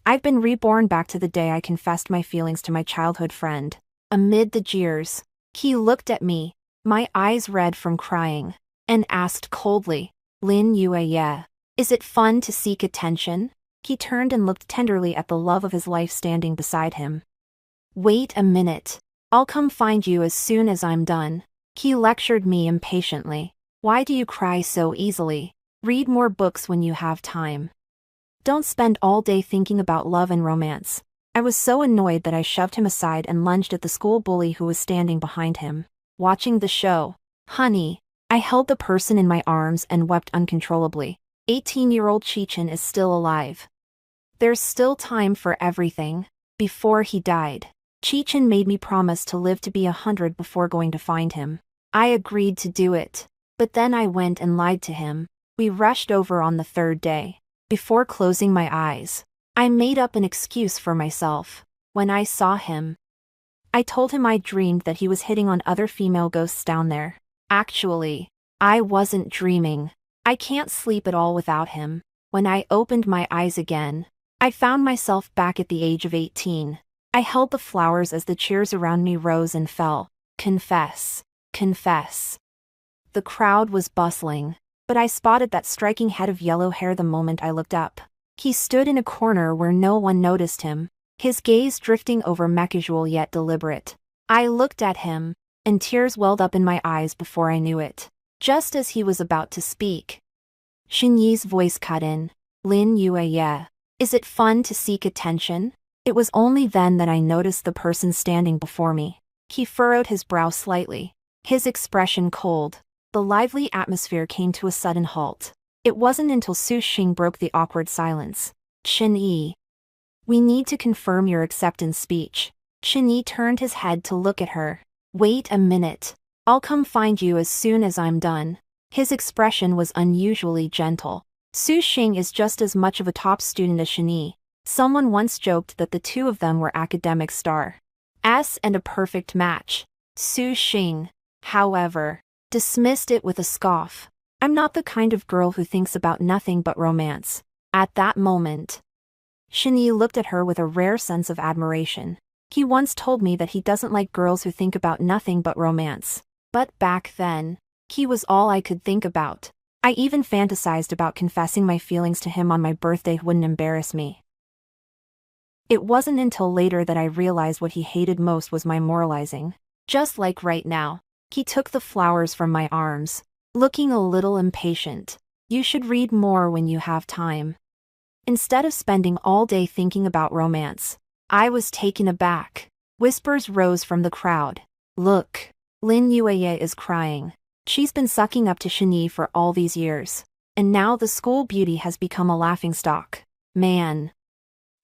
I've been reborn back to the day I confessed my feelings to my childhood friend. Amid the jeers, he looked at me, my eyes red from crying, and asked coldly, Lin Yue, yeah. Is it fun to seek attention? He turned and looked tenderly at the love of his life standing beside him. Wait a minute. I'll come find you as soon as I'm done. He lectured me impatiently. Why do you cry so easily? Read more books when you have time. Don't spend all day thinking about love and romance. I was so annoyed that I shoved him aside and lunged at the school bully who was standing behind him. Watching the show. Honey. I held the person in my arms and wept uncontrollably. 18-year-old Chechen is still alive. There's still time for everything. Before he died, Chechen made me promise to live to be 100 before going to find him. I agreed to do it. But then I went and lied to him. We rushed over on the third day. Before closing my eyes, I made up an excuse for myself. When I saw him, I told him I dreamed that he was hitting on other female ghosts down there. Actually, I wasn't dreaming. I can't sleep at all without him. When I opened my eyes again, I found myself back at the age of 18. I held the flowers as the cheers around me rose and fell. Confess. Confess. The crowd was bustling, but I spotted that striking head of yellow hair the moment I looked up. He stood in a corner where no one noticed him, his gaze drifting over me casual yet deliberate. I looked at him, and tears welled up in my eyes before I knew it. Just as he was about to speak, Xinyi's voice cut in. Lin Yue, yeah. Is it fun to seek attention? It was only then that I noticed the person standing before me. He furrowed his brow slightly, his expression cold. The lively atmosphere came to a sudden halt. It wasn't until Su Xing broke the awkward silence. Xinyi. We need to confirm your acceptance speech. Xinyi turned his head to look at her. Wait a minute. I'll come find you as soon as I'm done. His expression was unusually gentle. Su Xing is just as much of a top student as Xinyi. Someone once joked that the two of them were academic stars and a perfect match. Su Xing, however, dismissed it with a scoff. I'm not the kind of girl who thinks about nothing but romance. At that moment, Xinyi looked at her with a rare sense of admiration. He once told me that he doesn't like girls who think about nothing but romance. But back then, he was all I could think about. I even fantasized about confessing my feelings to him on my birthday wouldn't embarrass me. It wasn't until later that I realized what he hated most was my moralizing. Just like right now. He took the flowers from my arms, looking a little impatient. You should read more when you have time. Instead of spending all day thinking about romance, I was taken aback. Whispers rose from the crowd. Look, Lin Yue is crying. She's been sucking up to Xinyi for all these years, and now the school beauty has become a laughingstock. Man,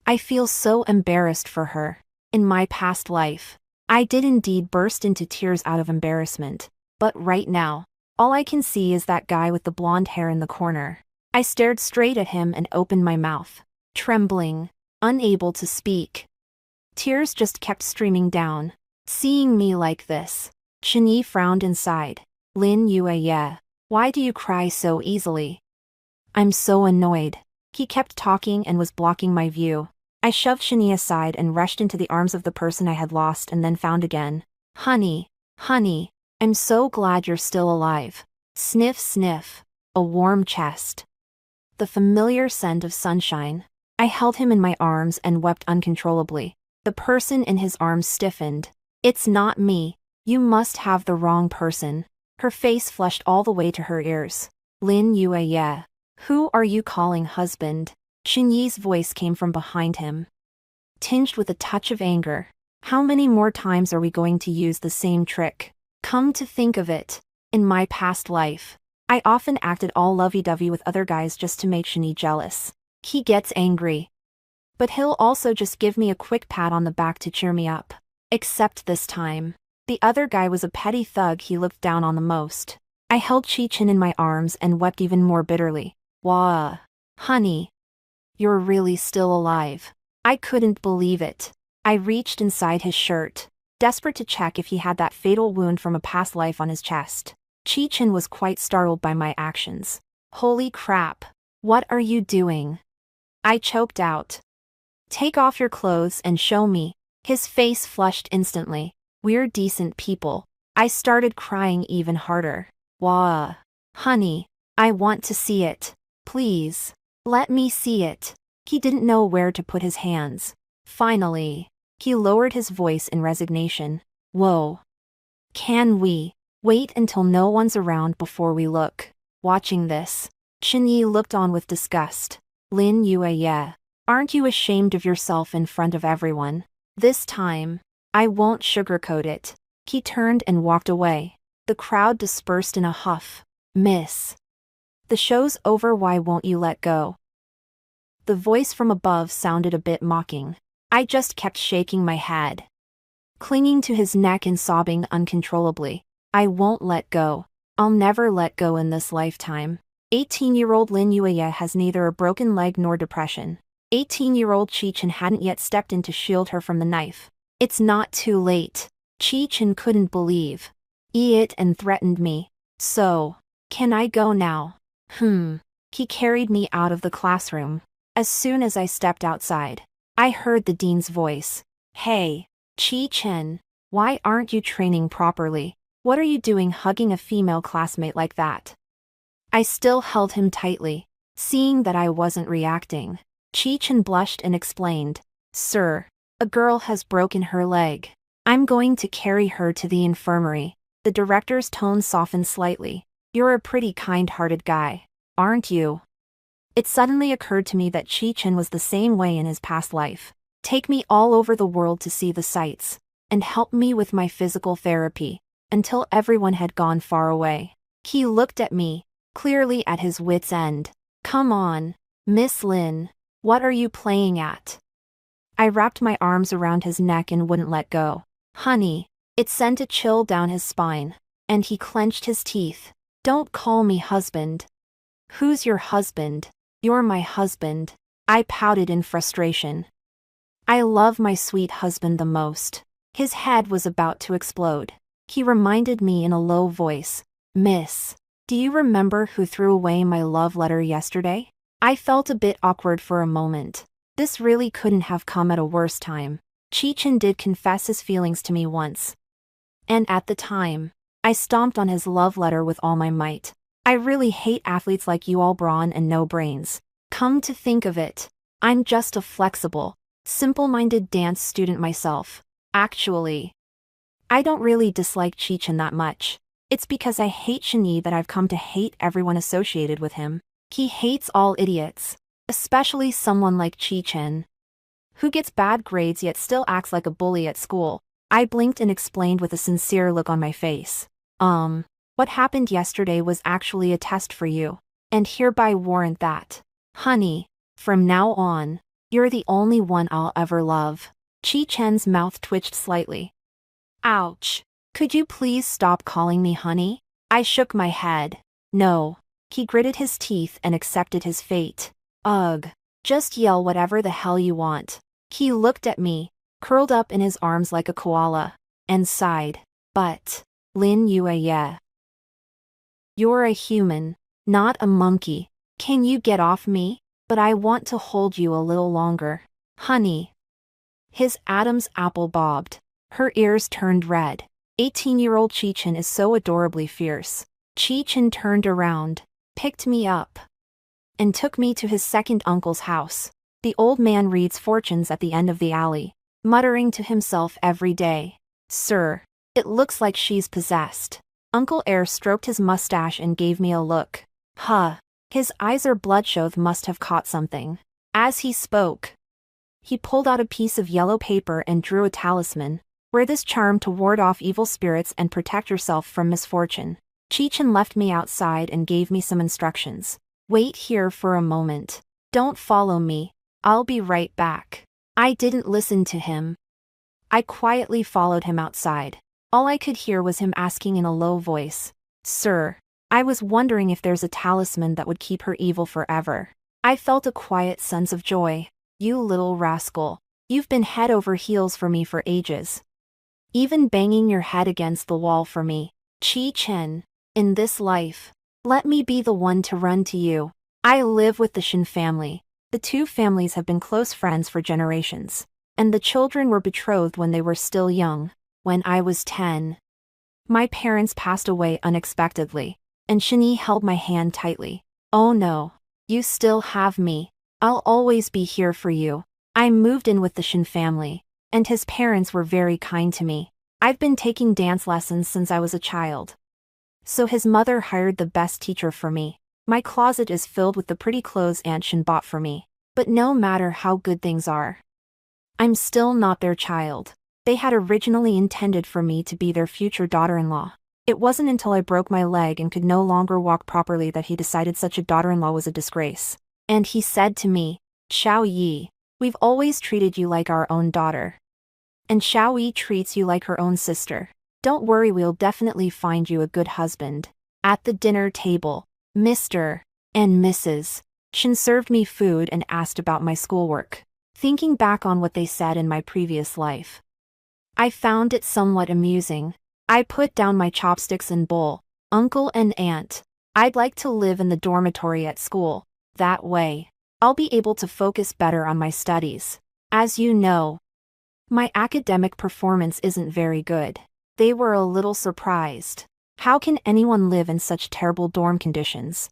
I feel so embarrassed for her. In my past life, I did indeed burst into tears out of embarrassment, but right now, all I can see is that guy with the blonde hair in the corner. I stared straight at him and opened my mouth, trembling, unable to speak. Tears just kept streaming down. Seeing me like this, Xinyi frowned inside. Lin Yue, yeah. Why do you cry so easily? I'm so annoyed. He kept talking and was blocking my view. I shoved Xinyi aside and rushed into the arms of the person I had lost and then found again. Honey, honey, I'm so glad you're still alive. Sniff, sniff. A warm chest. The familiar scent of sunshine. I held him in my arms and wept uncontrollably. The person in his arms stiffened. It's not me. You must have the wrong person. Her face flushed all the way to her ears. Lin Yue, yeah. Who are you calling husband? Xinyi's voice came from behind him, tinged with a touch of anger. How many more times are we going to use the same trick? Come to think of it, in my past life, I often acted all lovey-dovey with other guys just to make Xinyi jealous. He gets angry, but he'll also just give me a quick pat on the back to cheer me up. Except this time, the other guy was a petty thug he looked down on the most. I held Chechen in my arms and wept even more bitterly. Wah, honey. You're really still alive. I couldn't believe it. I reached inside his shirt, desperate to check if he had that fatal wound from a past life on his chest. Chechen was quite startled by my actions. Holy crap. What are you doing? I choked out. Take off your clothes and show me. His face flushed instantly. We're decent people. I started crying even harder. Wah. Honey, I want to see it. Please. Let me see it. He didn't know where to put his hands. Finally. He lowered his voice in resignation. Whoa. Can we wait until no one's around before we look? Watching this, Chinyi looked on with disgust. Lin Yue, yeah. Aren't you ashamed of yourself in front of everyone? This time, I won't sugarcoat it. He turned and walked away. The crowd dispersed in a huff. Miss. The show's over, why won't you let go? The voice from above sounded a bit mocking. I just kept shaking my head, clinging to his neck and sobbing uncontrollably. I won't let go. I'll never let go in this lifetime. 18-year-old Lin Yueye has neither a broken leg nor depression. 18-year-old Chi-Chen hadn't yet stepped in to shield her from the knife. It's not too late. Chi-Chen couldn't believe it and threatened me. So, can I go now? He carried me out of the classroom. As soon as I stepped outside, I heard the dean's voice. Hey, Chi-Chen, why aren't you training properly? What are you doing hugging a female classmate like that? I still held him tightly. Seeing that I wasn't reacting, Chi-Chen blushed and explained. Sir, a girl has broken her leg. I'm going to carry her to the infirmary. The director's tone softened slightly. You're a pretty kind-hearted guy, aren't you? It suddenly occurred to me that Chi-Chen was the same way in his past life. Take me all over the world to see the sights, and help me with my physical therapy, until everyone had gone far away. He looked at me, clearly at his wit's end. Come on, Miss Lin, what are you playing at? I wrapped my arms around his neck and wouldn't let go. Honey, it sent a chill down his spine, and he clenched his teeth. Don't call me husband. Who's your husband? You're my husband. I pouted in frustration. I love my sweet husband the most. His head was about to explode. He reminded me in a low voice. Miss, do you remember who threw away my love letter yesterday? I felt a bit awkward for a moment. This really couldn't have come at a worse time. Chi-Chen did confess his feelings to me once. And at the time, I stomped on his love letter with all my might. I really hate athletes like you, all brawn and no brains. Come to think of it, I'm just a flexible, simple-minded dance student myself. Actually, I don't really dislike Chi-Chen that much. It's because I hate Shinyi that I've come to hate everyone associated with him. He hates all idiots, especially someone like Chi-Chen, who gets bad grades yet still acts like a bully at school. I blinked and explained with a sincere look on my face. What happened yesterday was actually a test for you, and hereby warrant that. Honey, from now on, you're the only one I'll ever love. Chi-Chen's mouth twitched slightly. Ouch. Could you please stop calling me honey? I shook my head. No. He gritted his teeth and accepted his fate. Ugh. Just yell whatever the hell you want. He looked at me, curled up in his arms like a koala, and sighed. But, Lin Yue, yeah. You're a human, not a monkey. Can you get off me? But I want to hold you a little longer. Honey. His Adam's apple bobbed. Her ears turned red. 18-year-old Chi-Chen is so adorably fierce. Chi-Chen turned around, picked me up, and took me to his second uncle's house. The old man reads fortunes at the end of the alley, muttering to himself every day. Sir, it looks like she's possessed. Uncle Air stroked his mustache and gave me a look. Huh. His eyes are bloodshot, must have caught something. As he spoke, he pulled out a piece of yellow paper and drew a talisman. Wear this charm to ward off evil spirits and protect yourself from misfortune. Chi-Chen left me outside and gave me some instructions. Wait here for a moment. Don't follow me. I'll be right back. I didn't listen to him. I quietly followed him outside. All I could hear was him asking in a low voice. Sir, I was wondering if there's a talisman that would keep her evil forever. I felt a quiet sense of joy. You little rascal. You've been head over heels for me for ages. Even banging your head against the wall for me. Chi-Chen, in this life, let me be the one to run to you. I live with the Shin family. The two families have been close friends for generations, and the children were betrothed when they were still young. When I was 10, my parents passed away unexpectedly, and Shani held my hand tightly. "Oh no. You still have me. I'll always be here for you." I moved in with the Shin family, and his parents were very kind to me. I've been taking dance lessons since I was a child. So his mother hired the best teacher for me. My closet is filled with the pretty clothes Aunt Shin bought for me. But no matter how good things are, I'm still not their child. They had originally intended for me to be their future daughter-in-law. It wasn't until I broke my leg and could no longer walk properly that he decided such a daughter-in-law was a disgrace. And he said to me, "Xiao Yi, we've always treated you like our own daughter. And Xiao Yi treats you like her own sister. Don't worry, we'll definitely find you a good husband." At the dinner table, Mr. and Mrs. Shin served me food and asked about my schoolwork. Thinking back on what they said in my previous life, I found it somewhat amusing. I put down my chopsticks and bowl. "Uncle and Aunt, I'd like to live in the dormitory at school. That way, I'll be able to focus better on my studies. As you know, my academic performance isn't very good." They were a little surprised. How can anyone live in such terrible dorm conditions?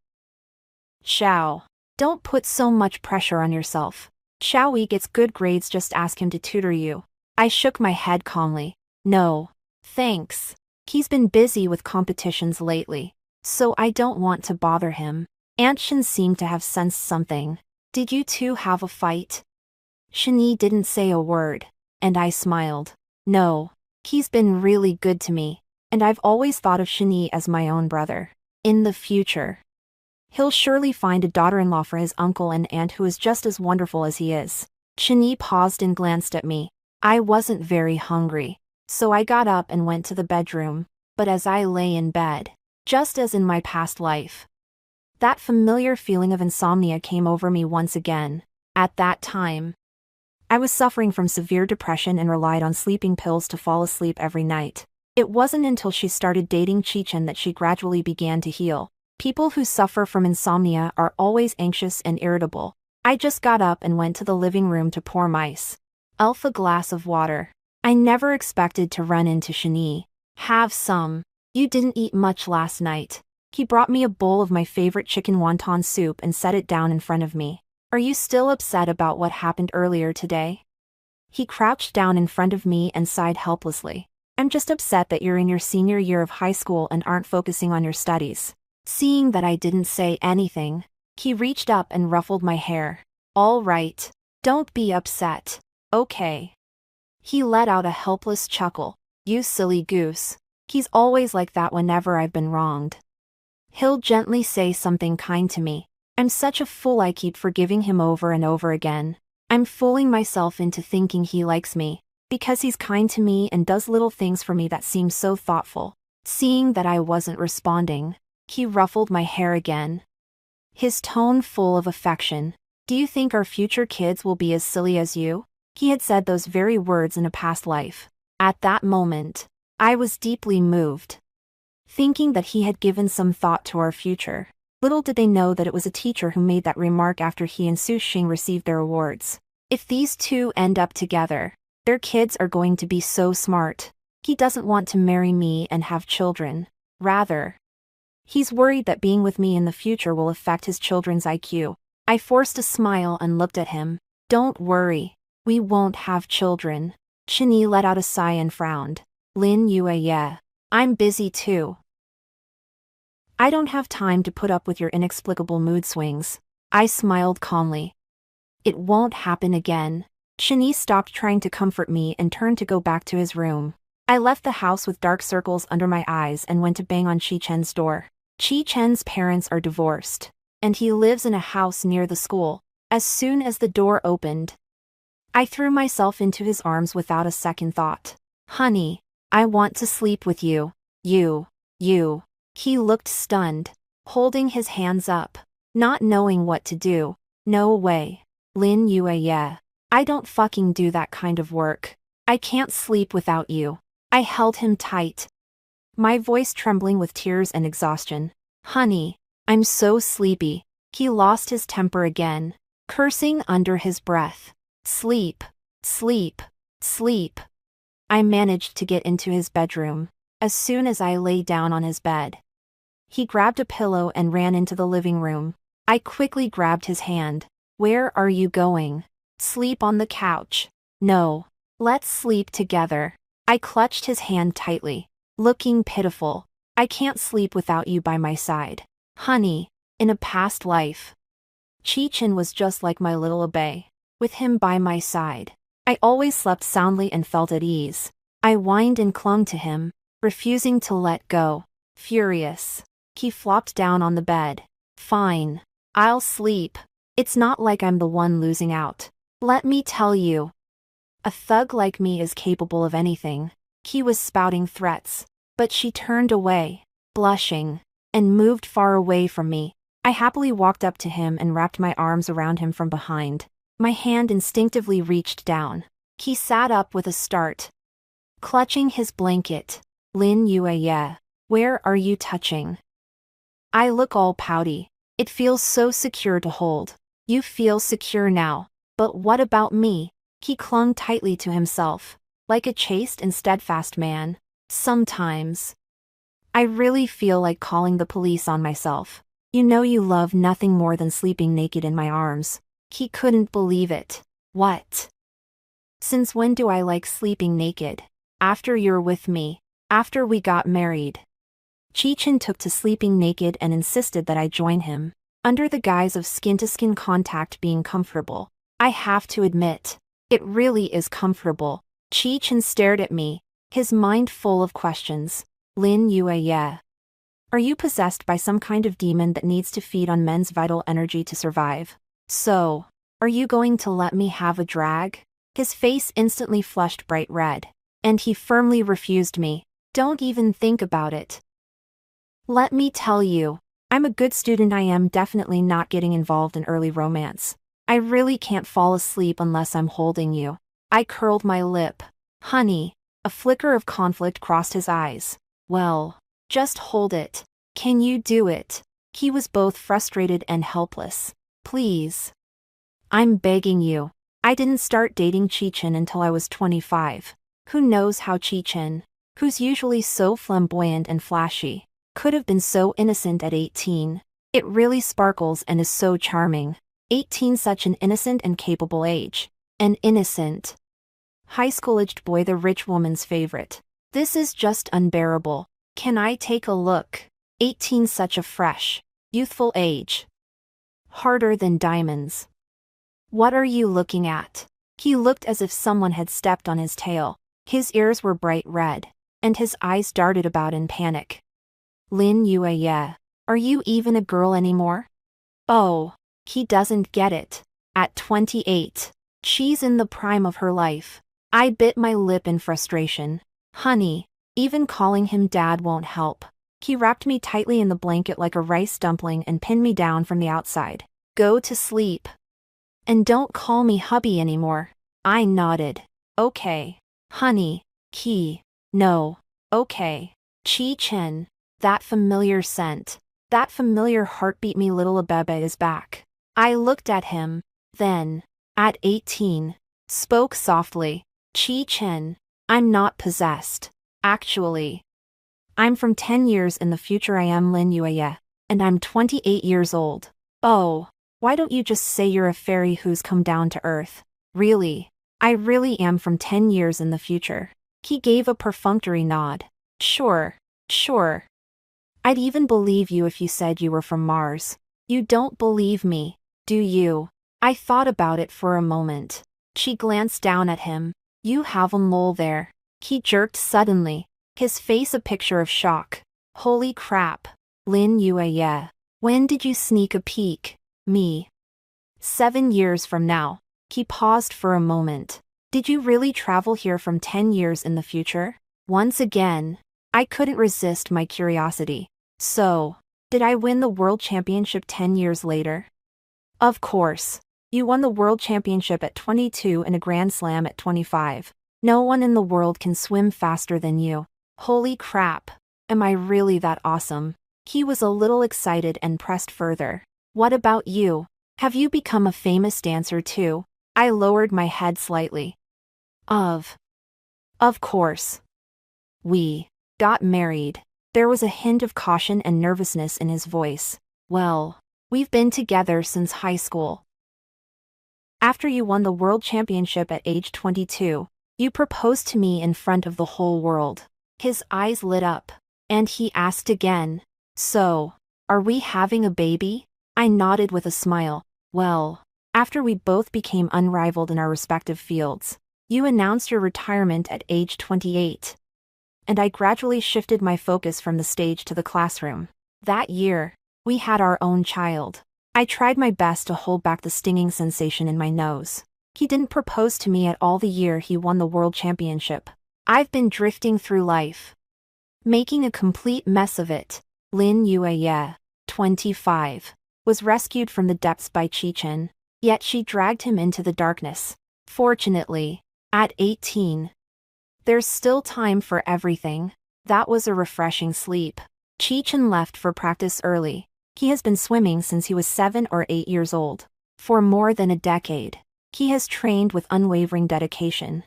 "Xiao, don't put so much pressure on yourself. Xiao Yi gets good grades, just ask him to tutor you." I shook my head calmly. "No, thanks. He's been busy with competitions lately, so I don't want to bother him." Aunt Shin seemed to have sensed something. "Did you two have a fight?" Shani didn't say a word, and I smiled. "No, he's been really good to me, and I've always thought of Shani as my own brother. In the future, he'll surely find a daughter-in-law for his uncle and aunt who is just as wonderful as he is." Shani paused and glanced at me. I wasn't very hungry, so I got up and went to the bedroom. But as I lay in bed, just as in my past life, that familiar feeling of insomnia came over me once again. At that time, I was suffering from severe depression and relied on sleeping pills to fall asleep every night. It wasn't until she started dating Chi-Chen that she gradually began to heal. People who suffer from insomnia are always anxious and irritable. I just got up and went to the living room to pour myself a glass of water. I never expected to run into Shani. "Have some. You didn't eat much last night." He brought me a bowl of my favorite chicken wonton soup and set it down in front of me. "Are you still upset about what happened earlier today?" He crouched down in front of me and sighed helplessly. "I'm just upset that you're in your senior year of high school and aren't focusing on your studies." Seeing that I didn't say anything, he reached up and ruffled my hair. "All right. Don't be upset. Okay." He let out a helpless chuckle. "You silly goose. He's always like that whenever I've been wronged. He'll gently say something kind to me. I'm such a fool, I keep forgiving him over and over again. I'm fooling myself into thinking he likes me, because he's kind to me and does little things for me that seem so thoughtful." Seeing that I wasn't responding, he ruffled my hair again, his tone full of affection. "Do you think our future kids will be as silly as you?" He had said those very words in a past life. At that moment, I was deeply moved, thinking that he had given some thought to our future. Little did they know that it was a teacher who made that remark after he and Su Xing received their awards. If these two end up together, their kids are going to be so smart. He doesn't want to marry me and have children. Rather, he's worried that being with me in the future will affect his children's IQ. I forced a smile and looked at him. "Don't worry. We won't have children." Shani let out a sigh and frowned. "Lin Yue, yeah. I'm busy too. I don't have time to put up with your inexplicable mood swings." I smiled calmly. "It won't happen again." Shani stopped trying to comfort me and turned to go back to his room. I left the house with dark circles under my eyes and went to bang on Chi-Chen's door. Chi-Chen's parents are divorced, and he lives in a house near the school. As soon as the door opened, I threw myself into his arms without a second thought. "Honey, I want to sleep with you. You. He looked stunned, holding his hands up, not knowing what to do. "No way. Lin Yue, yeah. I don't fucking do that kind of work. I can't sleep without you." I held him tight, my voice trembling with tears and exhaustion. "Honey, I'm so sleepy." He lost his temper again. cursing under his breath. Sleep, sleep, sleep. I managed to get into his bedroom. As soon as I lay down on his bed, he grabbed a pillow and ran into the living room. I quickly grabbed his hand. Where are you going? Sleep on the couch. No. Let's sleep together. I clutched his hand tightly, looking pitiful. I can't sleep without you by my side. Honey, in a past life, Cheech-in was just like my little Abe. With him by my side, I always slept soundly and felt at ease. I whined and clung to him, refusing to let go. Furious, he flopped down on the bed. Fine. I'll sleep. It's not like I'm the one losing out. Let me tell you. A thug like me is capable of anything. He was spouting threats, but she turned away, blushing, and moved far away from me. I happily walked up to him and wrapped my arms around him from behind. My hand instinctively reached down. He sat up with a start, clutching his blanket. Lin Yue, yeah. Where are you touching? I look all pouty. It feels so secure to hold. You feel secure now. But what about me? He clung tightly to himself, like a chaste and steadfast man. Sometimes I really feel like calling the police on myself. You know you love nothing more than sleeping naked in my arms. He couldn't believe it. What? Since when do I like sleeping naked? After you're with me. After we got married. Cheech-in took to sleeping naked and insisted that I join him, under the guise of skin-to-skin contact being comfortable. I have to admit, it really is comfortable. Cheech-in stared at me, his mind full of questions. Lin Yue, yeah. Are you possessed by some kind of demon that needs to feed on men's vital energy to survive? So, are you going to let me have a drag? His face instantly flushed bright red, and he firmly refused me. Don't even think about it. Let me tell you, I'm a good student. I am definitely not getting involved in early romance. I really can't fall asleep unless I'm holding you. I curled my lip. Honey, a flicker of conflict crossed his eyes. Well, just hold it. Can you do it? He was both frustrated and helpless. Please. I'm begging you. I didn't start dating Cheech-in until I was 25. Who knows how Cheech-in, who's usually so flamboyant and flashy, could have been so innocent at 18. It really sparkles and is so charming. 18, such an innocent and capable age. An innocent, high school-aged boy, the rich woman's favorite. This is just unbearable. Can I take a look? 18, such a fresh, youthful age. Harder than diamonds. What are you looking at? He looked as if someone had stepped on his tail. His ears were bright red, and his eyes darted about in panic. Lin Yue, yeah. Are you even a girl anymore? Oh, he doesn't get it. At 28, she's in the prime of her life. I bit my lip in frustration. Honey, even calling him dad won't help. He wrapped me tightly in the blanket like a rice dumpling and pinned me down from the outside. Go to sleep. And don't call me hubby anymore. I nodded. Okay. Honey. No. Okay. Cheech-in. That familiar scent. That familiar heartbeat. Me little Abebe is back. I looked at him. Then, at 18, spoke softly. Cheech-in. I'm not possessed. Actually, I'm from 10 years in the future. I am Lin Yue, and I'm 28 years old. Oh, why don't you just say you're a fairy who's come down to earth? Really? I really am from 10 years in the future. He gave a perfunctory nod. Sure. I'd even believe you if you said you were from Mars. You don't believe me, do you? I thought about it for a moment. She glanced down at him. You have a mole there. He jerked suddenly, his face a picture of shock. Holy crap. Lin Yue, yeah. When did you sneak a peek? Me. 7 years from now. He paused for a moment. Did you really travel here from 10 years in the future? Once again, I couldn't resist my curiosity. So, did I win the world championship 10 years later? Of course. You won the world championship at 22 and a Grand Slam at 25. No one in the world can swim faster than you. Holy crap. Am I really that awesome? He was a little excited and pressed further. What about you? Have you become a famous dancer too? I lowered my head slightly. Of course. We got married. There was a hint of caution and nervousness in his voice. Well, we've been together since high school. After you won the world championship at age 22, you proposed to me in front of the whole world. His eyes lit up, and he asked again, "So, are we having a baby?" I nodded with a smile. Well, after we both became unrivaled in our respective fields, you announced your retirement at age 28. And I gradually shifted my focus from the stage to the classroom. That year, we had our own child. I tried my best to hold back the stinging sensation in my nose. He didn't propose to me at all the year he won the world championship. I've been drifting through life, making a complete mess of it. Lin Yue, 25, was rescued from the depths by Chi-Chen, yet she dragged him into the darkness. Fortunately, at 18, there's still time for everything. That was a refreshing sleep. Chi-Chen left for practice early. He has been swimming since he was 7 or 8 years old. For more than a decade, he has trained with unwavering dedication,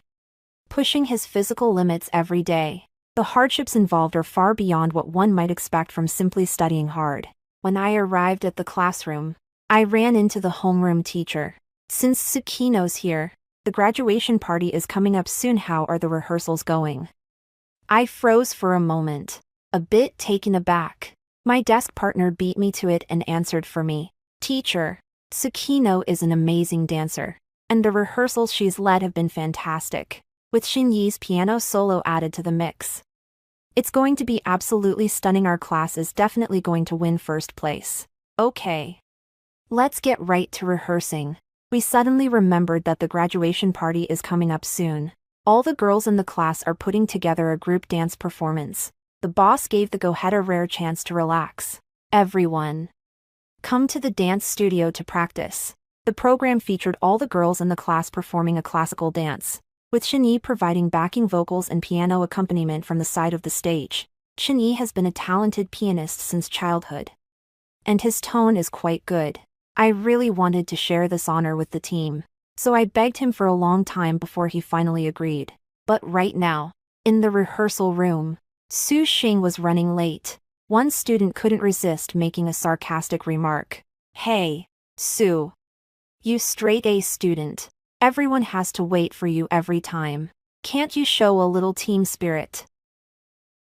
pushing his physical limits every day. The hardships involved are far beyond what one might expect from simply studying hard. When I arrived at the classroom, I ran into the homeroom teacher. "Since Tsukino's here, the graduation party is coming up soon. How are the rehearsals going?" I froze for a moment, a bit taken aback. My desk partner beat me to it and answered for me. "Teacher, Tsukino is an amazing dancer, and the rehearsals she's led have been fantastic, with Shinyi's piano solo added to the mix. It's going to be absolutely stunning. Our class is definitely going to win first place." Okay. Let's get right to rehearsing. We suddenly remembered that the graduation party is coming up soon. All the girls in the class are putting together a group dance performance. The boss gave the go-ahead a rare chance to relax. "Everyone, come to the dance studio to practice." The program featured all the girls in the class performing a classical dance, with Shinyi providing backing vocals and piano accompaniment from the side of the stage. Shinyi has been a talented pianist since childhood, and his tone is quite good. I really wanted to share this honor with the team, so I begged him for a long time before he finally agreed. But right now, in the rehearsal room, Su Xing was running late. One student couldn't resist making a sarcastic remark. "Hey, Su. You straight-A student. Everyone has to wait for you every time. Can't you show a little team spirit?"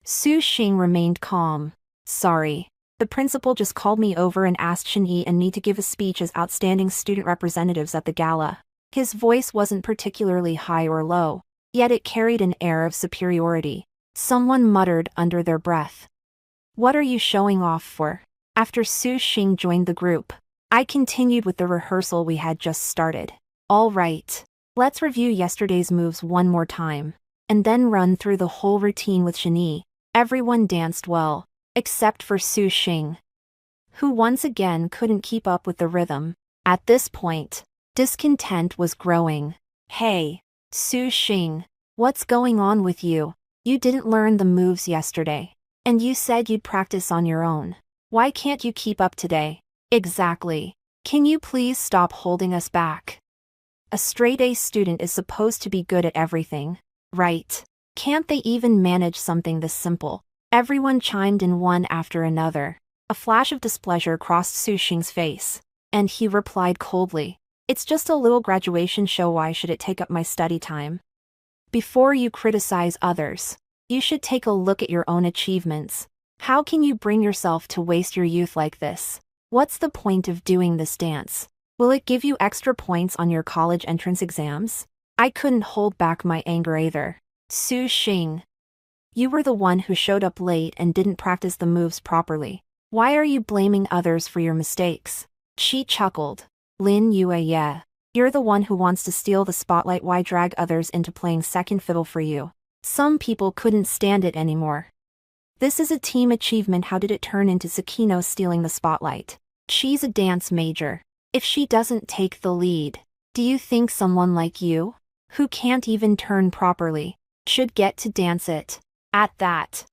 Su Xing remained calm. "Sorry. The principal just called me over and asked Shinyi and me to give a speech as outstanding student representatives at the gala." His voice wasn't particularly high or low, yet it carried an air of superiority. Someone muttered under their breath. "What are you showing off for?" After Su Xing joined the group, I continued with the rehearsal we had just started. "All right, let's review yesterday's moves one more time, and then run through the whole routine with Shinyi." Everyone danced well, except for Su Xing, who once again couldn't keep up with the rhythm. At this point, discontent was growing. "Hey, Su Xing, what's going on with you? You didn't learn the moves yesterday, and you said you'd practice on your own. Why can't you keep up today?" "Exactly. Can you please stop holding us back? A straight-A student is supposed to be good at everything, right? Can't they even manage something this simple?" Everyone chimed in one after another. A flash of displeasure crossed Su Xing's face, and he replied coldly, "It's just a little graduation show. Why should it take up my study time?" Before you criticize others, you should take a look at your own achievements. How can you bring yourself to waste your youth like this? What's the point of doing this dance? Will it give you extra points on your college entrance exams? I couldn't hold back my anger either. "Su Xing, you were the one who showed up late and didn't practice the moves properly. Why are you blaming others for your mistakes?" She chuckled. "Lin Yue, you're the one who wants to steal the spotlight. Why drag others into playing second fiddle for you? Some people couldn't stand it anymore. This is a team achievement. How did it turn into Tsukino stealing the spotlight? She's a dance major. If she doesn't take the lead, do you think someone like you, who can't even turn properly, should get to dance it?" At that,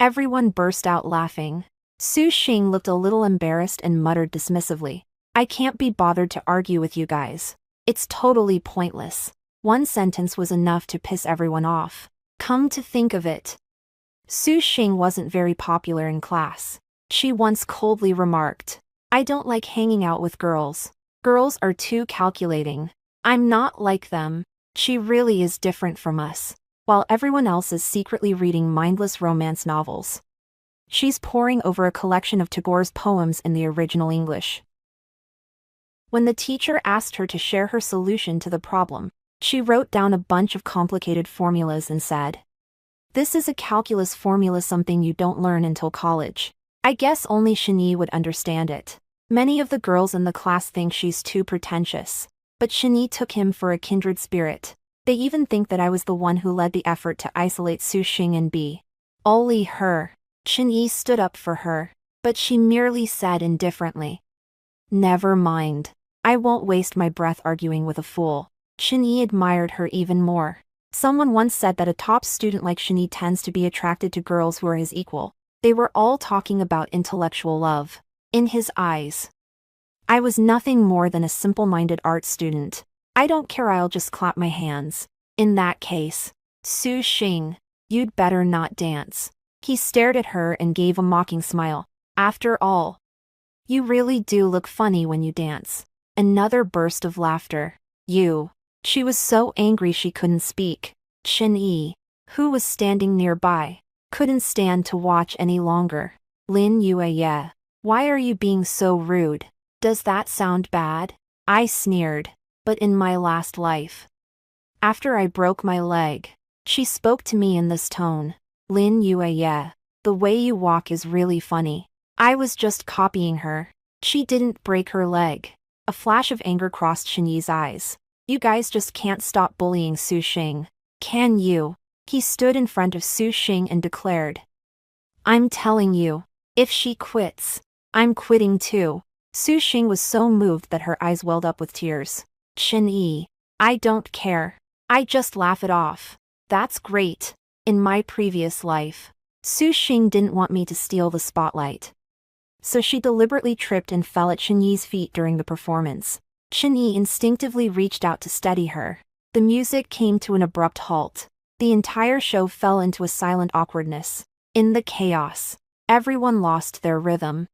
everyone burst out laughing. Su Xing looked a little embarrassed and muttered dismissively, I can't be bothered to argue with you guys. It's totally pointless. One sentence was enough to piss everyone off. Come to think of it, Su Xing wasn't very popular in class. She once coldly remarked, "I don't like hanging out with girls. Girls are too calculating. I'm not like them. She really is different from us." While everyone else is secretly reading mindless romance novels. She's poring over a collection of Tagore's poems in the original English. When the teacher asked her to share her solution to the problem, she wrote down a bunch of complicated formulas and said, "This is a calculus formula, something you don't learn until college. I guess only Shani would understand it." Many of the girls in the class think she's too pretentious, but Shani took him for a kindred spirit. They even think that I was the one who led the effort to isolate Su Xing and B. Only her. Shani stood up for her, but she merely said indifferently, "Never mind. I won't waste my breath arguing with a fool." Shani admired her even more. Someone once said that a top student like Shani tends to be attracted to girls who are his equal. They were all talking about intellectual love. In his eyes, I was nothing more than a simple-minded art student. "I don't care, I'll just clap my hands." "In that case, Su Xing, you'd better not dance." He stared at her and gave a mocking smile. "After all, you really do look funny when you dance." Another burst of laughter. "You." She was so angry she couldn't speak. Chen Yi, who was standing nearby, couldn't stand to watch any longer. "Lin Yue, yeah. Why are you being so rude? Does that sound bad?" I sneered. "But in my last life, after I broke my leg," she spoke to me in this tone. "Lin Yue, yeah. The way you walk is really funny." I was just copying her. She didn't break her leg. A flash of anger crossed Shinyi's eyes. "You guys just can't stop bullying Su Xing. Can you?" He stood in front of Su Xing and declared, "I'm telling you, if she quits, I'm quitting too." Su Xing was so moved that her eyes welled up with tears. "Chen Yi, I don't care. I just laugh it off. That's great. In my previous life, Su Xing didn't want me to steal the spotlight. So she deliberately tripped and fell at Chen Yi's feet during the performance. Chen Yi instinctively reached out to steady her. The music came to an abrupt halt. The entire show fell into a silent awkwardness. In the chaos, everyone lost their rhythm,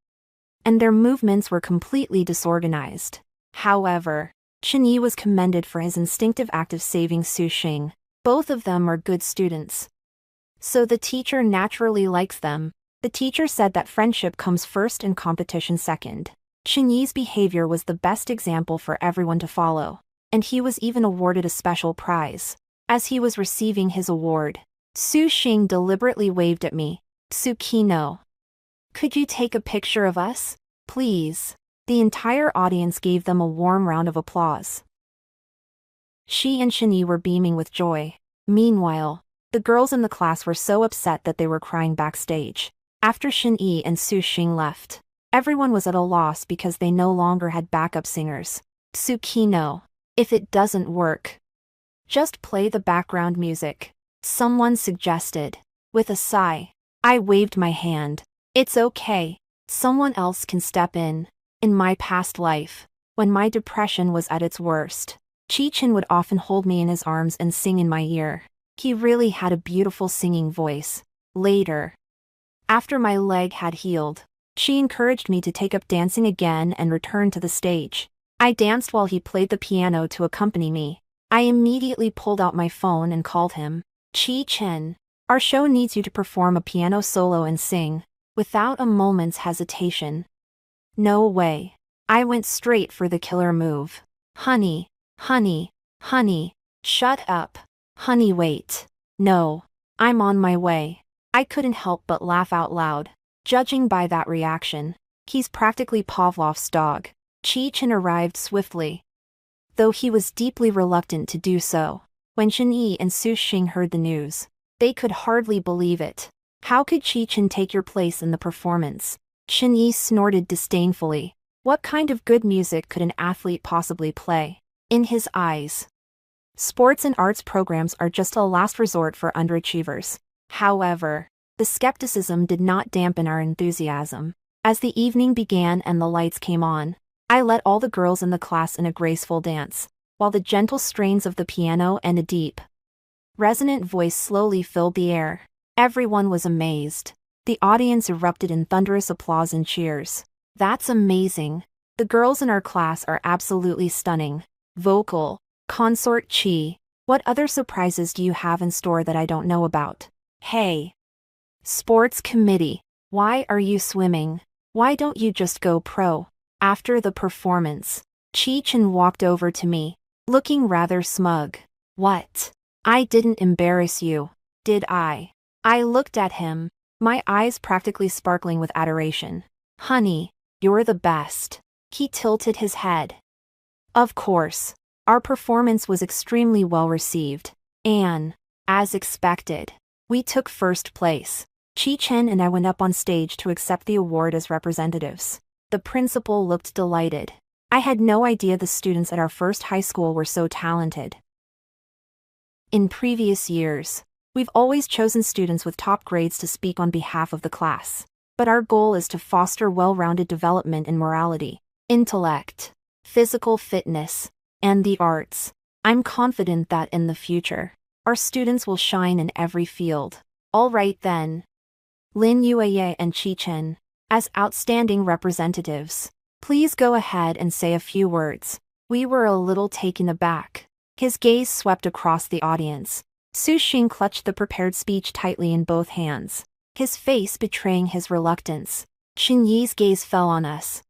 and their movements were completely disorganized. However, Chen Yi was commended for his instinctive act of saving Su Xing. Both of them are good students, so the teacher naturally likes them. The teacher said that friendship comes first and competition second. Chen Yi's behavior was the best example for everyone to follow, and he was even awarded a special prize. As he was receiving his award, Su Xing deliberately waved at me. "Tsukino, could you take a picture of us, please?" The entire audience gave them a warm round of applause. She and Chen Yi were beaming with joy. Meanwhile, the girls in the class were so upset that they were crying backstage. After Chen Yi and Su Xing left, everyone was at a loss because they no longer had backup singers. "Tsukino, if it doesn't work, just play the background music," someone suggested. With a sigh, I waved my hand. "It's okay. Someone else can step in." In my past life, when my depression was at its worst, Chi-Chin would often hold me in his arms and sing in my ear. He really had a beautiful singing voice. Later, after my leg had healed, she encouraged me to take up dancing again and return to the stage. I danced while he played the piano to accompany me. I immediately pulled out my phone and called him. "Chi-Chin, our show needs you to perform a piano solo and sing." Without a moment's hesitation, "No way." I went straight for the killer move. "Honey, honey, honey, shut up. Honey, wait. No, I'm on my way." I couldn't help but laugh out loud. Judging by that reaction, he's practically Pavlov's dog. Chi-Chin arrived swiftly, though he was deeply reluctant to do so. When Chen Yi and Su Xing heard the news, they could hardly believe it. "How could Chi-Chin take your place in the performance?" Chen Yi snorted disdainfully. What kind of good music could an athlete possibly play? In his eyes, sports and arts programs are just a last resort for underachievers. However, the skepticism did not dampen our enthusiasm. As the evening began and the lights came on, I led all the girls in the class in a graceful dance, while the gentle strains of the piano and a deep, resonant voice slowly filled the air. Everyone was amazed. The audience erupted in thunderous applause and cheers. That's amazing. The girls in our class are absolutely stunning. Vocal, consort Chi. What other surprises do you have in store that I don't know about? Hey. Sports committee. Why are you swimming? Why don't you just go pro? After the performance, Chi-Chen walked over to me, looking rather smug. What? I didn't embarrass you, did I? I looked at him, my eyes practically sparkling with adoration. Honey, you're the best. He tilted his head. Of course, our performance was extremely well received, and, as expected, we took first place. Chi-Chen and I went up on stage to accept the award as representatives. The principal looked delighted. I had no idea the students at our first high school were so talented. In previous years, we've always chosen students with top grades to speak on behalf of the class. But our goal is to foster well-rounded development in morality, intellect, physical fitness, and the arts. I'm confident that in the future, our students will shine in every field. All right then. Lin Yueye and Chi-Chen, as outstanding representatives, please go ahead and say a few words. We were a little taken aback. His gaze swept across the audience. Su Xing clutched the prepared speech tightly in both hands, his face betraying his reluctance. Xin Yi's gaze fell on us,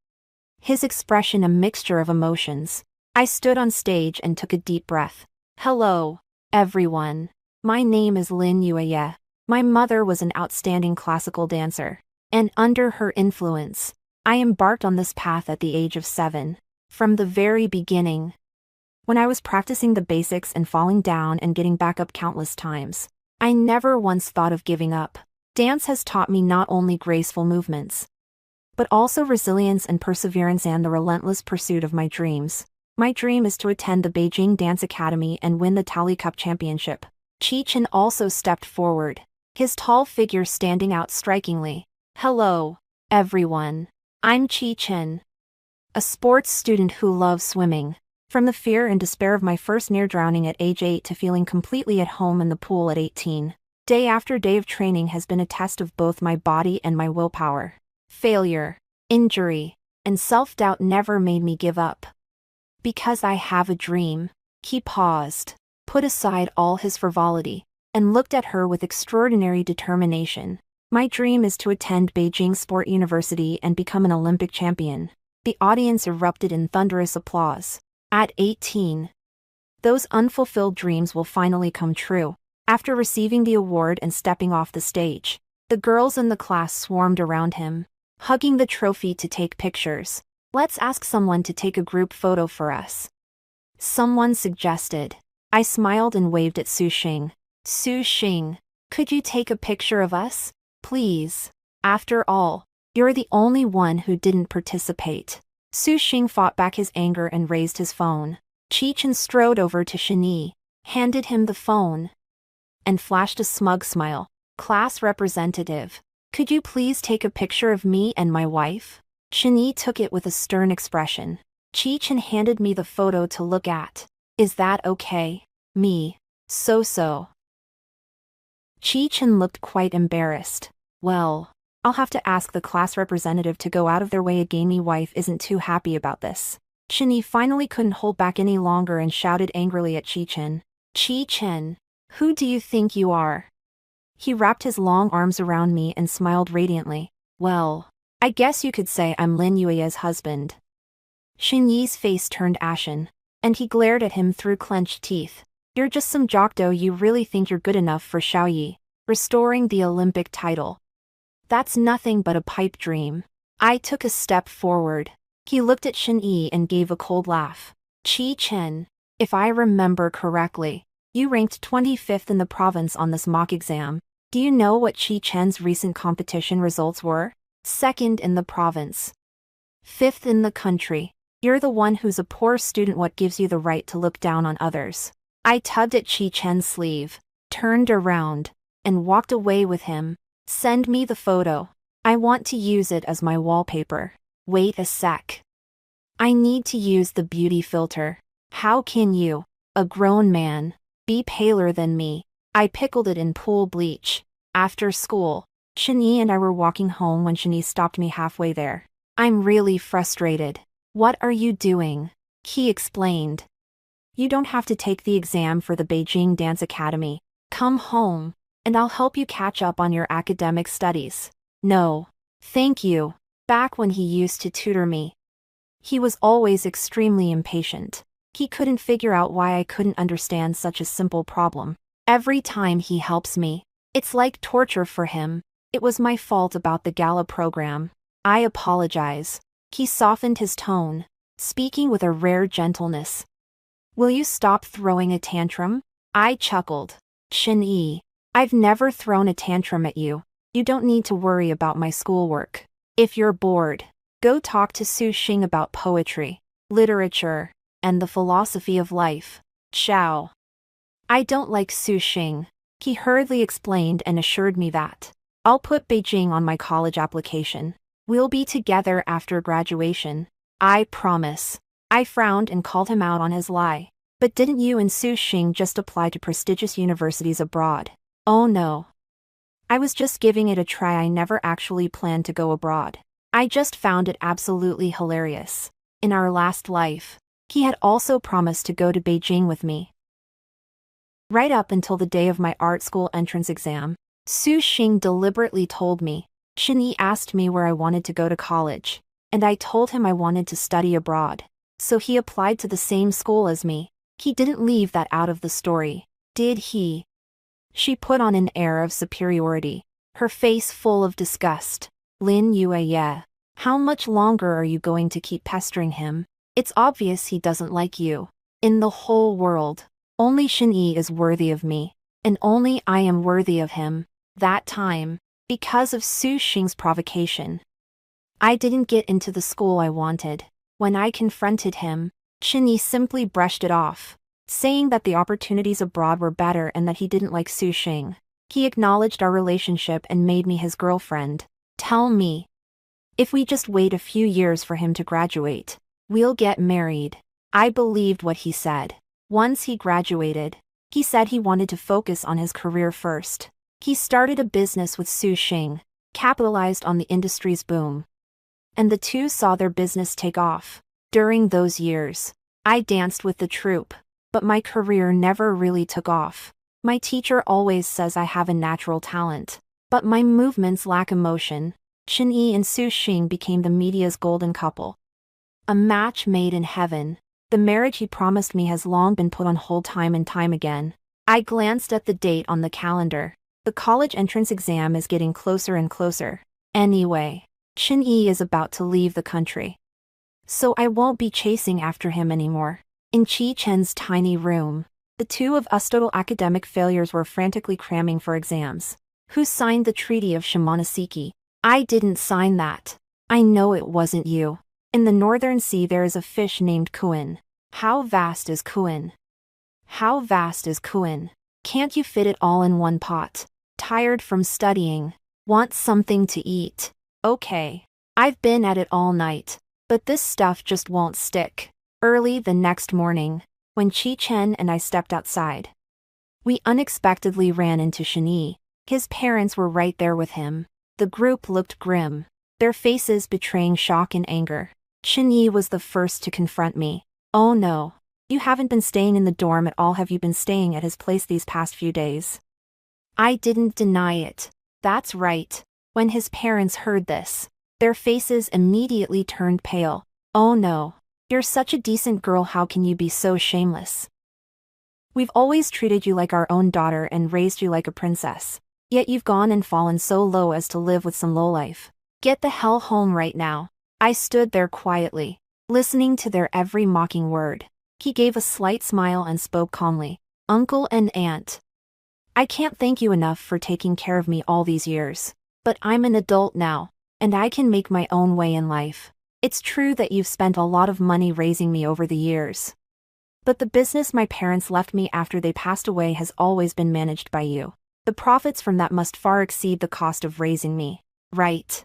his expression a mixture of emotions. I stood on stage and took a deep breath. Hello, everyone. My name is Lin Yueye. My mother was an outstanding classical dancer, and under her influence, I embarked on this path at the age of 7. From the very beginning, when I was practicing the basics and falling down and getting back up countless times, I never once thought of giving up. Dance has taught me not only graceful movements, but also resilience and perseverance and the relentless pursuit of my dreams. My dream is to attend the Beijing Dance Academy and win the Tally Cup Championship. Chi-Chen also stepped forward, his tall figure standing out strikingly. Hello, everyone. I'm Chi-Chen, a sports student who loves swimming. From the fear and despair of my first near drowning at age 8 to feeling completely at home in the pool at 18, day after day of training has been a test of both my body and my willpower. Failure, injury, and self-doubt never made me give up. Because I have a dream. He paused, put aside all his frivolity, and looked at her with extraordinary determination. My dream is to attend Beijing Sport University and become an Olympic champion. The audience erupted in thunderous applause. At 18, those unfulfilled dreams will finally come true. After receiving the award and stepping off the stage, the girls in the class swarmed around him, hugging the trophy to take pictures. Let's ask someone to take a group photo for us, someone suggested. I smiled and waved at Su Xing. Su Xing, could you take a picture of us, please? After all, you're the only one who didn't participate. Su Xing fought back his anger and raised his phone. Chi-Chen strode over to Shini, handed him the phone, and flashed a smug smile. Class representative, could you please take a picture of me and my wife? Shini took it with a stern expression. Chi-Chen handed me the photo to look at. Is that okay? Me. So. Chi-Chen looked quite embarrassed. Well, I'll have to ask the class representative to go out of their way again. My wife isn't too happy about this. Shini finally couldn't hold back any longer and shouted angrily at Chi-Chen. Chi-Chen, who do you think you are? He wrapped his long arms around me and smiled radiantly. Well, I guess you could say I'm Lin Yueye's husband. Xin Yi's face turned ashen, and he glared at him through clenched teeth. You're just some jockdo. You really think you're good enough for Xiaoyi, restoring the Olympic title? That's nothing but a pipe dream. I took a step forward. He looked at Xin Yi and gave a cold laugh. Chi-Chen, if I remember correctly, you ranked 25th in the province on this mock exam. Do you know what Chi-Chen's recent competition results were? 2nd in the province. 5th in the country. You're the one who's a poor student. What gives you the right to look down on others? I tugged at Chi-Chen's sleeve, turned around, and walked away with him. Send me the photo. I want to use it as my wallpaper. Wait a sec. I need to use the beauty filter. How can you, a grown man, be paler than me? I pickled it in pool bleach. After school, Shani and I were walking home when Shani stopped me halfway there. I'm really frustrated. What are you doing? He explained. You don't have to take the exam for the Beijing Dance Academy. Come home, and I'll help you catch up on your academic studies. No, thank you. Back when he used to tutor me, he was always extremely impatient. He couldn't figure out why I couldn't understand such a simple problem. Every time he helps me, it's like torture for him. It was my fault about the gala program. I apologize. He softened his tone, speaking with a rare gentleness. Will you stop throwing a tantrum? I chuckled. Shin-yi, I've never thrown a tantrum at you. You don't need to worry about my schoolwork. If you're bored, go talk to Su Xing about poetry, literature, and the philosophy of life. Ciao. I don't like Su Xing. He hurriedly explained and assured me that I'll put Beijing on my college application. We'll be together after graduation. I promise. I frowned and called him out on his lie. But didn't you and Su Xing just apply to prestigious universities abroad? Oh no. I was just giving it a try. I never actually planned to go abroad. I just found it absolutely hilarious. In our last life, he had also promised to go to Beijing with me. Right up until the day of my art school entrance exam, Su Xing deliberately told me. Shin-yi asked me where I wanted to go to college, and I told him I wanted to study abroad. So he applied to the same school as me. He didn't leave that out of the story, did he? She put on an air of superiority, her face full of disgust. Lin Yue, yeah. How much longer are you going to keep pestering him? It's obvious he doesn't like you. In the whole world, only Shin-yi is worthy of me, and only I am worthy of him. That time, because of Su Xing's provocation, I didn't get into the school I wanted. When I confronted him, Shin-yi simply brushed it off, saying that the opportunities abroad were better and that he didn't like Su Xing. He acknowledged our relationship and made me his girlfriend. Tell me, if we just wait a few years for him to graduate, we'll get married. I believed what he said. Once he graduated, he said he wanted to focus on his career first. He started a business with Su Xing, capitalized on the industry's boom. And the two saw their business take off. During those years, I danced with the troupe, but my career never really took off. My teacher always says I have a natural talent, but my movements lack emotion. Shin-yi and Su Xing became the media's golden couple. A match made in heaven. The marriage he promised me has long been put on hold time and time again. I glanced at the date on the calendar. The college entrance exam is getting closer and closer. Anyway, Shin-yi is about to leave the country, so I won't be chasing after him anymore. In Chi-chen's tiny room, the two of us total academic failures were frantically cramming for exams. Who signed the Treaty of Shimonoseki? I didn't sign that. I know it wasn't you. In the Northern Sea there is a fish named Kuin. How vast is Kuin? How vast is Kuin? Can't you fit it all in one pot? Tired from studying? Want something to eat? Okay. I've been at it all night, but this stuff just won't stick. Early the next morning, when Chi-chen and I stepped outside, we unexpectedly ran into Shin-yi. His parents were right there with him. The group looked grim, their faces betraying shock and anger. Shin-yi was the first to confront me. Oh no. You haven't been staying in the dorm at all. Have you been staying at his place these past few days? I didn't deny it. That's right. When his parents heard this, their faces immediately turned pale. Oh no. You're such a decent girl. How can you be so shameless? We've always treated you like our own daughter and raised you like a princess. Yet you've gone and fallen so low as to live with some lowlife. Get the hell home right now. I stood there quietly, listening to their every mocking word. He gave a slight smile and spoke calmly. Uncle and Aunt, I can't thank you enough for taking care of me all these years. But I'm an adult now, and I can make my own way in life. It's true that you've spent a lot of money raising me over the years, but the business my parents left me after they passed away has always been managed by you. The profits from that must far exceed the cost of raising me, right?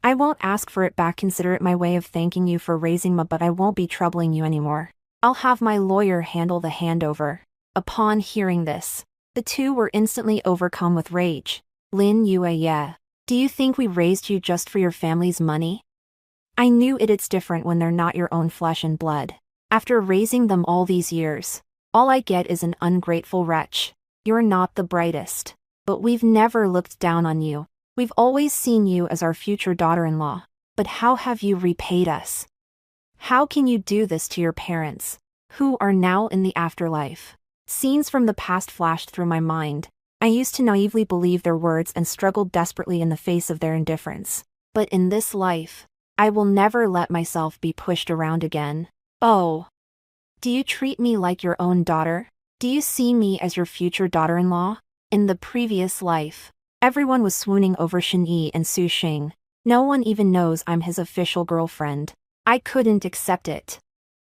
I won't ask for it back, consider it my way of thanking you for raising me, but I won't be troubling you anymore. I'll have my lawyer handle the handover. Upon hearing this, the two were instantly overcome with rage. Lin Yue, yeah. Do you think we raised you just for your family's money? I knew it's different when they're not your own flesh and blood. After raising them all these years, all I get is an ungrateful wretch. You're not the brightest. But we've never looked down on you. We've always seen you as our future daughter-in-law. But how have you repaid us? How can you do this to your parents, who are now in the afterlife? Scenes from the past flashed through my mind. I used to naively believe their words and struggled desperately in the face of their indifference. But in this life, I will never let myself be pushed around again. Oh. Do you treat me like your own daughter? Do you see me as your future daughter-in-law? In the previous life, everyone was swooning over Shen Yi and Su Xing. No one even knows I'm his official girlfriend. I couldn't accept it.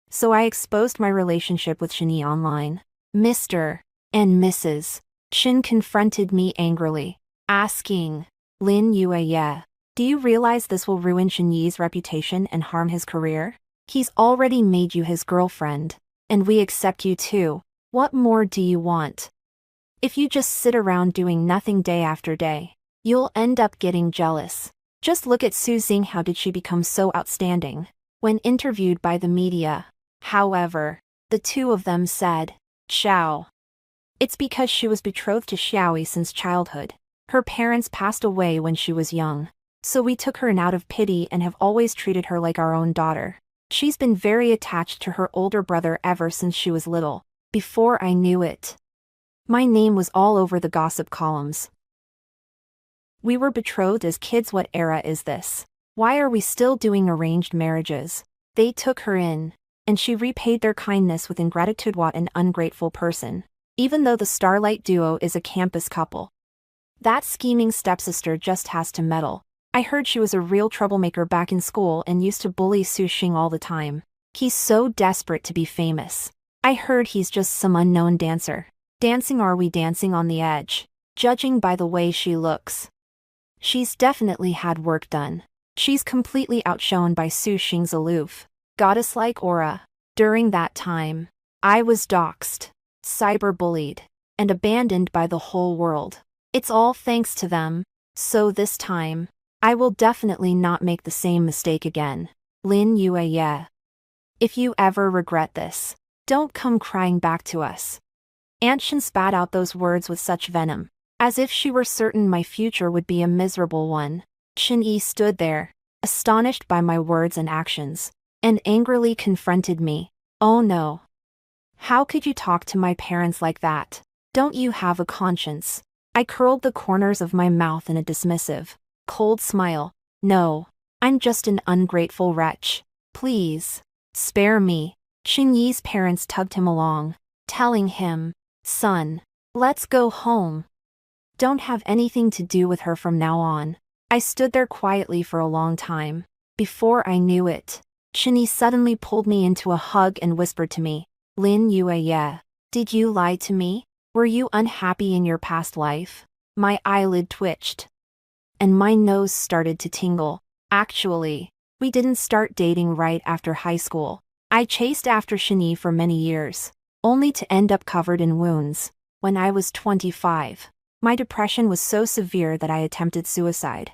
So I exposed my relationship with Shen Yi online. Mr. and Mrs. Shen confronted me angrily, asking, Lin Yue, yeah. Do you realize this will ruin Shen Yi's reputation and harm his career? He's already made you his girlfriend. And we accept you too. What more do you want? If you just sit around doing nothing day after day, you'll end up getting jealous. Just look at Su Xing. How did she become so outstanding? When interviewed by the media, however, the two of them said, Xiao. It's because she was betrothed to Xiaoyi since childhood. Her parents passed away when she was young. So we took her in out of pity and have always treated her like our own daughter. She's been very attached to her older brother ever since she was little. Before I knew it, my name was all over the gossip columns. We were betrothed as kids. What era is this? Why are we still doing arranged marriages? They took her in, and she repaid their kindness with ingratitude. What an ungrateful person. Even though the Starlight duo is a campus couple. That scheming stepsister just has to meddle. I heard she was a real troublemaker back in school and used to bully Su Xing all the time. He's so desperate to be famous. I heard he's just some unknown dancer. Dancing? Are we dancing on the edge? Judging by the way she looks, she's definitely had work done. She's completely outshone by Su Xing's aloof, goddess-like aura. During that time, I was doxxed, cyberbullied, and abandoned by the whole world. It's all thanks to them. So this time, I will definitely not make the same mistake again. Lin Yue, yeah. If you ever regret this, don't come crying back to us. Aunt Shen spat out those words with such venom, as if she were certain my future would be a miserable one. Shen Yi stood there, astonished by my words and actions, and angrily confronted me. Oh no. How could you talk to my parents like that? Don't you have a conscience? I curled the corners of my mouth in a dismissive, cold smile. No, I'm just an ungrateful wretch. Please, spare me. Shen Yi's parents tugged him along, telling him, Son, let's go home. Don't have anything to do with her from now on. I stood there quietly for a long time. Before I knew it, Shen Yi suddenly pulled me into a hug and whispered to me, Lin Yue, yeah. Did you lie to me? Were you unhappy in your past life? My eyelid twitched, and my nose started to tingle. Actually, we didn't start dating right after high school. I chased after Shen Yi for many years, only to end up covered in wounds. When I was 25, my depression was so severe that I attempted suicide.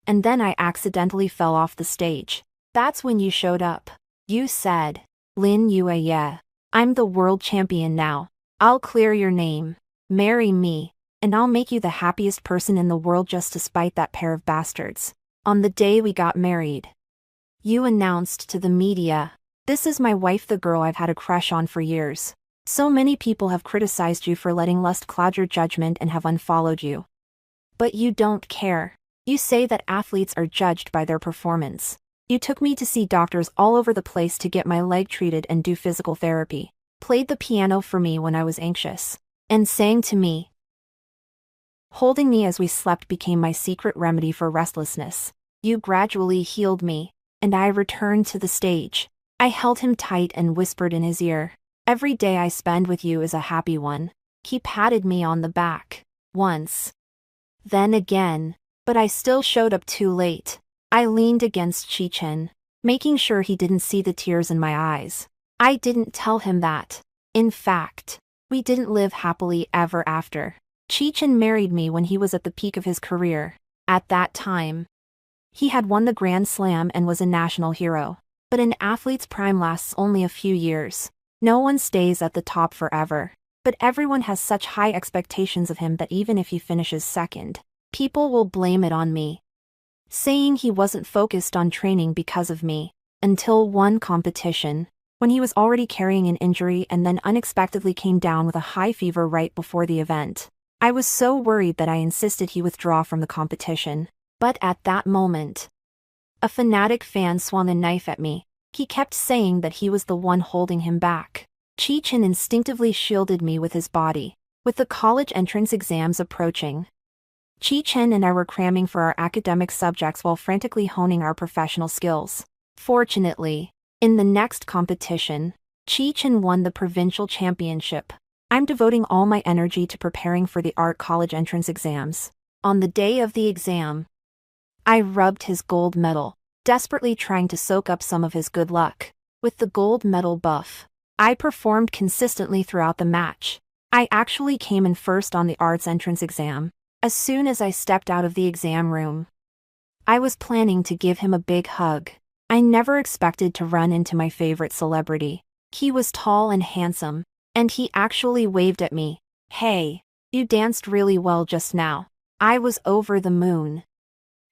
And then I accidentally fell off the stage. That's when you showed up. You said, Lin Yue, yeah. I'm the world champion now. I'll clear your name. Marry me, and I'll make you the happiest person in the world just to spite that pair of bastards. On the day we got married, you announced to the media, this is my wife, the girl I've had a crush on for years. So many people have criticized you for letting lust cloud your judgment and have unfollowed you. But you don't care. You say that athletes are judged by their performance. You took me to see doctors all over the place to get my leg treated and do physical therapy, played the piano for me when I was anxious, and sang to me. Holding me as we slept became my secret remedy for restlessness. You gradually healed me, and I returned to the stage. I held him tight and whispered in his ear, every day I spend with you is a happy one. He patted me on the back, once. Then again, but I still showed up too late. I leaned against Chi-Chen, making sure he didn't see the tears in my eyes. I didn't tell him that. In fact, we didn't live happily ever after. Chi-Chen married me when he was at the peak of his career. At that time, he had won the Grand Slam and was a national hero. But an athlete's prime lasts only a few years. No one stays at the top forever. But everyone has such high expectations of him that even if he finishes second, people will blame it on me, saying he wasn't focused on training because of me. Until one competition, when he was already carrying an injury and then unexpectedly came down with a high fever right before the event. I was so worried that I insisted he withdraw from the competition. But at that moment, a fanatic fan swung a knife at me. He kept saying that he was the one holding him back. Chi-Chen instinctively shielded me with his body. With the college entrance exams approaching, Chi-Chen and I were cramming for our academic subjects while frantically honing our professional skills. Fortunately, in the next competition, Chi-Chen won the provincial championship. I'm devoting all my energy to preparing for the art college entrance exams. On the day of the exam, I rubbed his gold medal, desperately trying to soak up some of his good luck. With the gold medal buff, I performed consistently throughout the match. I actually came in first on the arts entrance exam. As soon as I stepped out of the exam room, I was planning to give him a big hug. I never expected to run into my favorite celebrity. He was tall and handsome, and he actually waved at me. "Hey, you danced really well just now." I was over the moon.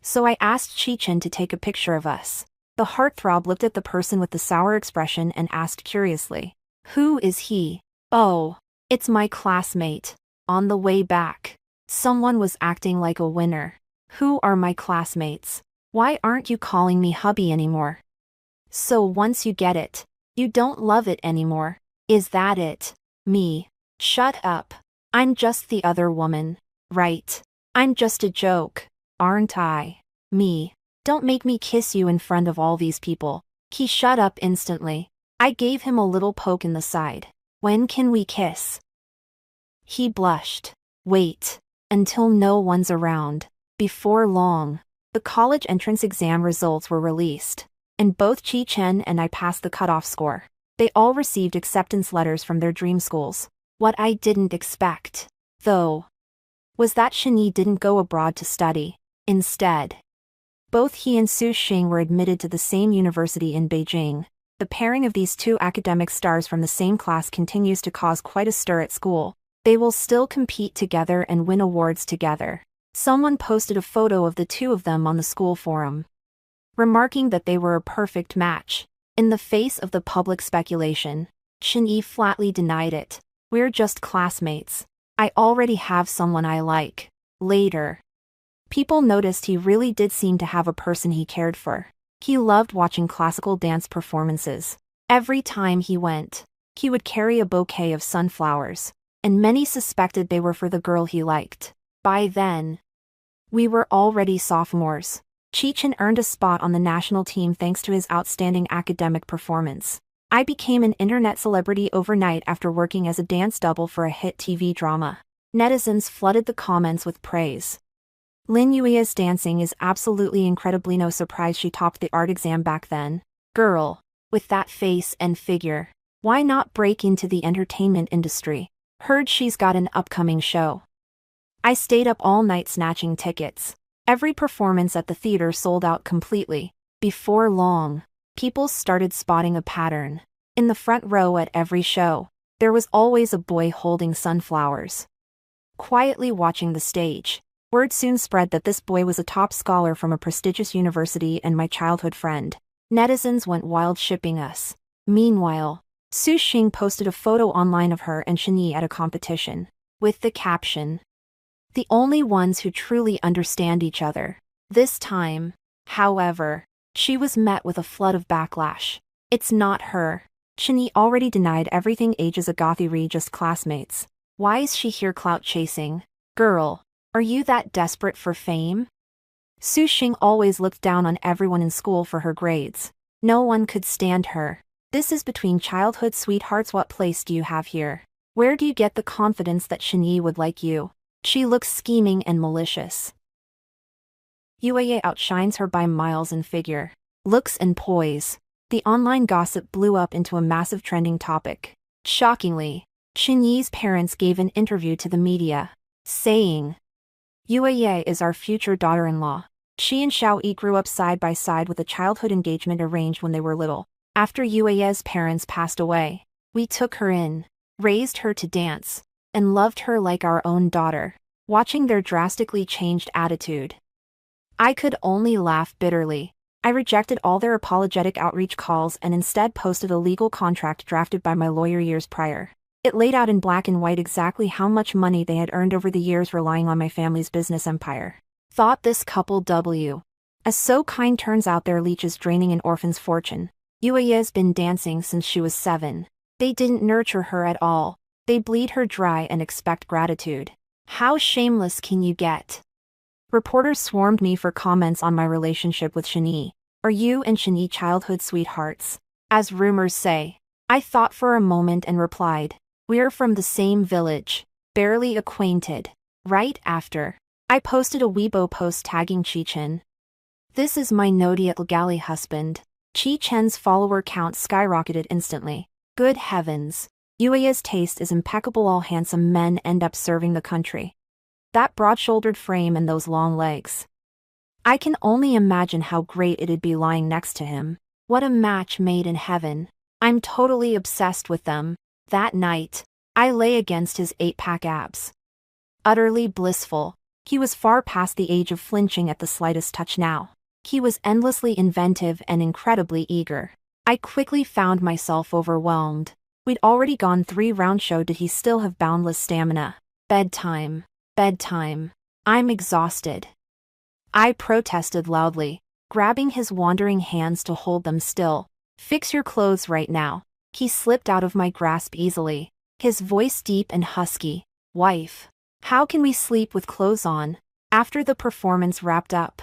So I asked Chi-Chen to take a picture of us. The heartthrob looked at the person with the sour expression and asked curiously, "Who is he?" "Oh, it's my classmate." On the way back, someone was acting like a winner. "Who are my classmates? Why aren't you calling me hubby anymore?" So once you get it, you don't love it anymore. Is that it? Me. Shut up. I'm just the other woman, right? I'm just a joke, aren't I? Me. Don't make me kiss you in front of all these people. He shut up instantly. I gave him a little poke in the side. "When can we kiss?" He blushed. "Wait until no one's around." Before long, the college entrance exam results were released, and both Chi-Chen and I passed the cutoff score. They all received acceptance letters from their dream schools. What I didn't expect, though, was that Shani didn't go abroad to study. Instead, both he and Su Xing were admitted to the same university in Beijing. The pairing of these two academic stars from the same class continues to cause quite a stir at school. They will still compete together and win awards together. Someone posted a photo of the two of them on the school forum, remarking that they were a perfect match. In the face of the public speculation, Shani flatly denied it. "We're just classmates. I already have someone I like." Later, people noticed he really did seem to have a person he cared for. He loved watching classical dance performances. Every time he went, he would carry a bouquet of sunflowers, and many suspected they were for the girl he liked. By then, we were already sophomores. Chi-Chen earned a spot on the national team thanks to his outstanding academic performance. I became an internet celebrity overnight after working as a dance double for a hit TV drama. Netizens flooded the comments with praise. Lin Yui's dancing is absolutely incredibly, no surprise she topped the art exam back then. Girl, with that face and figure, why not break into the entertainment industry? Heard she's got an upcoming show. I stayed up all night snatching tickets. Every performance at the theater sold out completely. Before long, people started spotting a pattern. In the front row at every show, there was always a boy holding sunflowers, quietly watching the stage. Word soon spread that this boy was a top scholar from a prestigious university and my childhood friend. Netizens went wild shipping us. Meanwhile, Su Xing posted a photo online of her and Shani at a competition, with the caption, "The only ones who truly understand each other." This time, however, she was met with a flood of backlash. "It's not her. Shani already denied everything ages ago, we're just classmates. Why is she here clout chasing? Girl, are you that desperate for fame?" Su Xing always looked down on everyone in school for her grades. No one could stand her. "This is between childhood sweethearts. What place do you have here? Where do you get the confidence that Shani would like you? She looks scheming and malicious." Yueye outshines her by miles in figure, looks and poise. The online gossip blew up into a massive trending topic. Shockingly, Chinyi's parents gave an interview to the media, saying, Yueye is our future daughter-in-law. She and Xiaoyi grew up side by side with a childhood engagement arranged when they were little. After Yueye's parents passed away, we took her in, raised her to dance, and loved her like our own daughter. Watching their drastically changed attitude, I could only laugh bitterly. I rejected all their apologetic outreach calls and instead posted a legal contract drafted by my lawyer years prior. It laid out in black and white exactly how much money they had earned over the years relying on my family's business empire. Thought this couple W. As so kind turns out their leech is draining an orphan's fortune. Yueye's been dancing since she was 7. They didn't nurture her at all. They bleed her dry and expect gratitude. How shameless can you get? Reporters swarmed me for comments on my relationship with Chinyi. Are you and Chinyi childhood sweethearts? As rumors say. I thought for a moment and replied, we're from the same village, barely acquainted. Right after, I posted a Weibo post tagging Chi-Chen. This is my Nodiat galley husband. Chi-Chen's follower count skyrocketed instantly. Good heavens. Yueye's taste is impeccable. All handsome men end up serving the country. That broad-shouldered frame and those long legs. I can only imagine how great it'd be lying next to him. What a match made in heaven. I'm totally obsessed with them. That night, I lay against his 8-pack abs. Utterly blissful. He was far past the age of flinching at the slightest touch now. He was endlessly inventive and incredibly eager. I quickly found myself overwhelmed. We'd already gone 3 rounds. Did he still have boundless stamina? Bedtime. Bedtime. I'm exhausted. I protested loudly, grabbing his wandering hands to hold them still. Fix your clothes right now. He slipped out of my grasp easily, his voice deep and husky. Wife, how can we sleep with clothes on? After the performance wrapped up,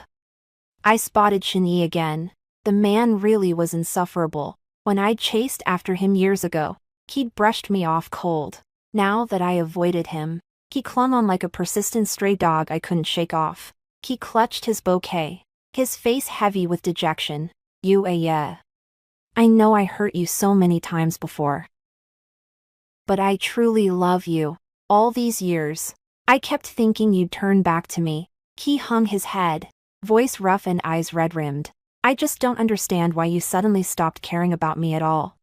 I spotted Chinyi again. The man really was insufferable. When I'd chased after him years ago, he'd brushed me off cold. Now that I avoided him, he clung on like a persistent stray dog I couldn't shake off. He clutched his bouquet, his face heavy with dejection. Yueye. I know I hurt you so many times before, but I truly love you. All these years, I kept thinking you'd turn back to me. He hung his head, voice rough and eyes red-rimmed. I just don't understand why you suddenly stopped caring about me at all.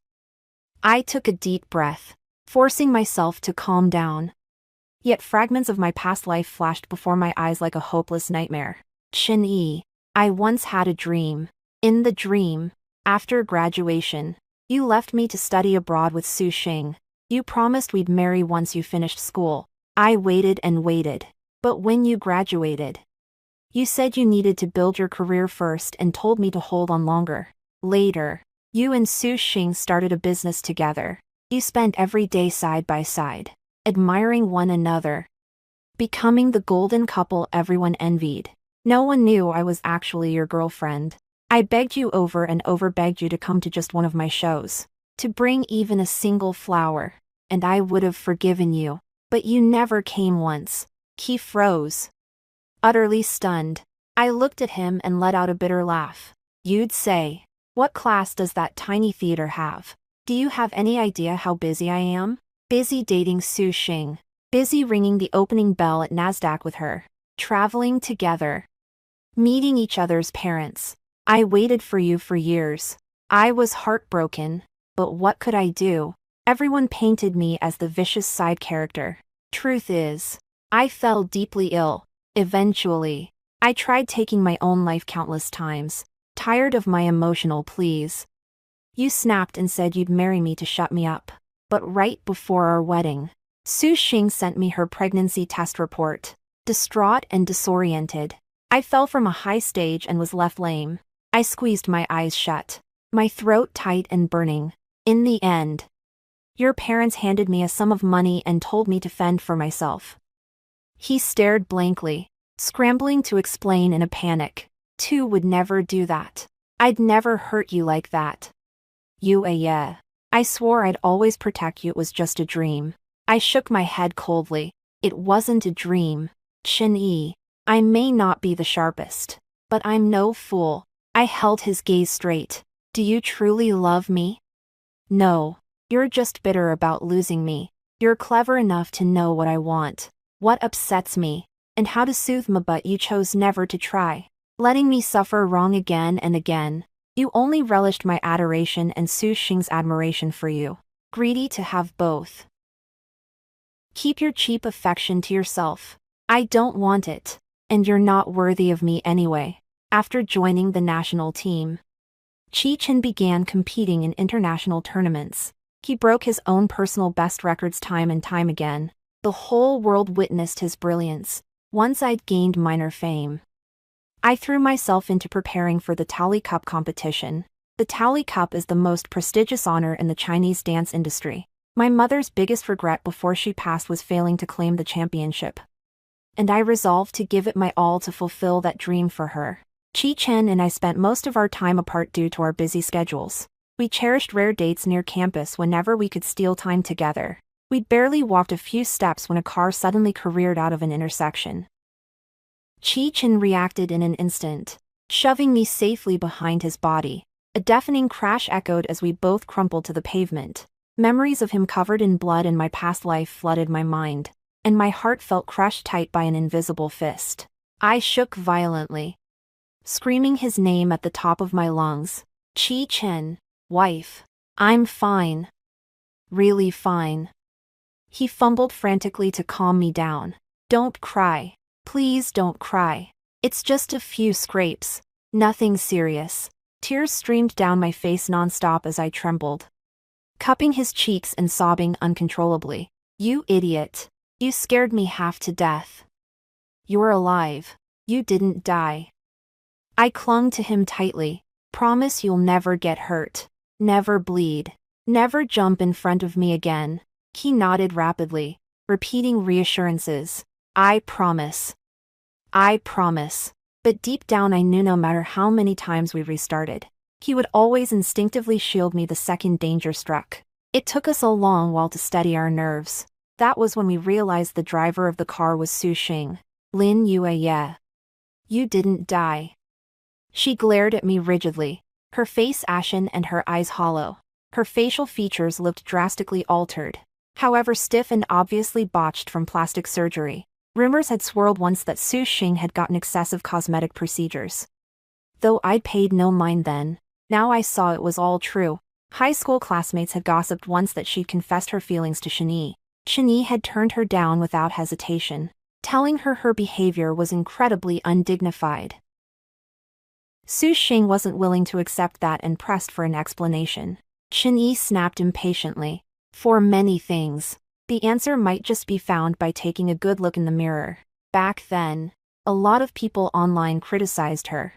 I took a deep breath, forcing myself to calm down. Yet fragments of my past life flashed before my eyes like a hopeless nightmare. Chinyi, I once had a dream. In the dream, after graduation, you left me to study abroad with Su Xing. You promised we'd marry once you finished school. I waited and waited. But when you graduated, you said you needed to build your career first and told me to hold on longer. Later, you and Su Xing started a business together. You spent every day side by side, admiring one another, becoming the golden couple everyone envied. No one knew I was actually your girlfriend. I begged you over and over, begged you to come to just one of my shows, to bring even a single flower, and I would have forgiven you. But you never came once. He froze. Utterly stunned, I looked at him and let out a bitter laugh. You'd say, what class does that tiny theater have? Do you have any idea how busy I am? Busy dating Su Xing. Busy ringing the opening bell at NASDAQ with her. Traveling together. Meeting each other's parents. I waited for you for years. I was heartbroken, but what could I do? Everyone painted me as the vicious side character. Truth is, I fell deeply ill. Eventually, I tried taking my own life countless times, tired of my emotional pleas. You snapped and said you'd marry me to shut me up. But right before our wedding, Su Xing sent me her pregnancy test report. Distraught and disoriented, I fell from a high stage and was left lame. I squeezed my eyes shut, my throat tight and burning. In the end, your parents handed me a sum of money and told me to fend for myself. He stared blankly, scrambling to explain in a panic. Tu would never do that. I'd never hurt you like that. Yueye. I swore I'd always protect you. It was just a dream. I shook my head coldly. It wasn't a dream. Chinyi. I may not be the sharpest, But I'm no fool. I held his gaze straight. Do you truly love me? No. You're just bitter about losing me. You're clever enough to know what I want, what upsets me, and how to soothe me, but you chose never to try, letting me suffer wrong again and again. You only relished my adoration and Su Xing's admiration for you, greedy to have both. Keep your cheap affection to yourself. I don't want it, and you're not worthy of me anyway. After joining the national team, Qi Chen began competing in international tournaments. He broke his own personal best records time and time again. The whole world witnessed his brilliance. Once I'd gained minor fame, I threw myself into preparing for the Tally Cup competition. The Tally Cup is the most prestigious honor in the Chinese dance industry. My mother's biggest regret before she passed was failing to claim the championship, and I resolved to give it my all to fulfill that dream for her. Qi Chen and I spent most of our time apart due to our busy schedules. We cherished rare dates near campus whenever we could steal time together. We'd barely walked a few steps when a car suddenly careered out of an intersection. Qi Chen reacted in an instant, shoving me safely behind his body. A deafening crash echoed as we both crumpled to the pavement. Memories of him covered in blood and my past life flooded my mind, and my heart felt crushed tight by an invisible fist. I shook violently, screaming his name at the top of my lungs. Qi Chen, wife. I'm fine. Really fine. He fumbled frantically to calm me down. Don't cry. Please don't cry. It's just a few scrapes. Nothing serious. Tears streamed down my face nonstop as I trembled, cupping his cheeks and sobbing uncontrollably. You idiot. You scared me half to death. You're alive. You didn't die. I clung to him tightly. Promise you'll never get hurt. Never bleed. Never jump in front of me again. He nodded rapidly, repeating reassurances. I promise. I promise. But deep down I knew no matter how many times we restarted, he would always instinctively shield me the second danger struck. It took us a long while to steady our nerves. That was when we realized the driver of the car was Su Xing. Lin Yue. Yeah. You didn't die. She glared at me rigidly, her face ashen and her eyes hollow. Her facial features looked drastically altered, however stiff and obviously botched from plastic surgery. Rumors had swirled once that Su Xing had gotten excessive cosmetic procedures. Though I'd paid no mind then, now I saw it was all true. High school classmates had gossiped once that she'd confessed her feelings to Shani. Shani had turned her down without hesitation, telling her behavior was incredibly undignified. Su Xing wasn't willing to accept that and pressed for an explanation. Shani snapped impatiently. For many things. The answer might just be found by taking a good look in the mirror. Back then, a lot of people online criticized her,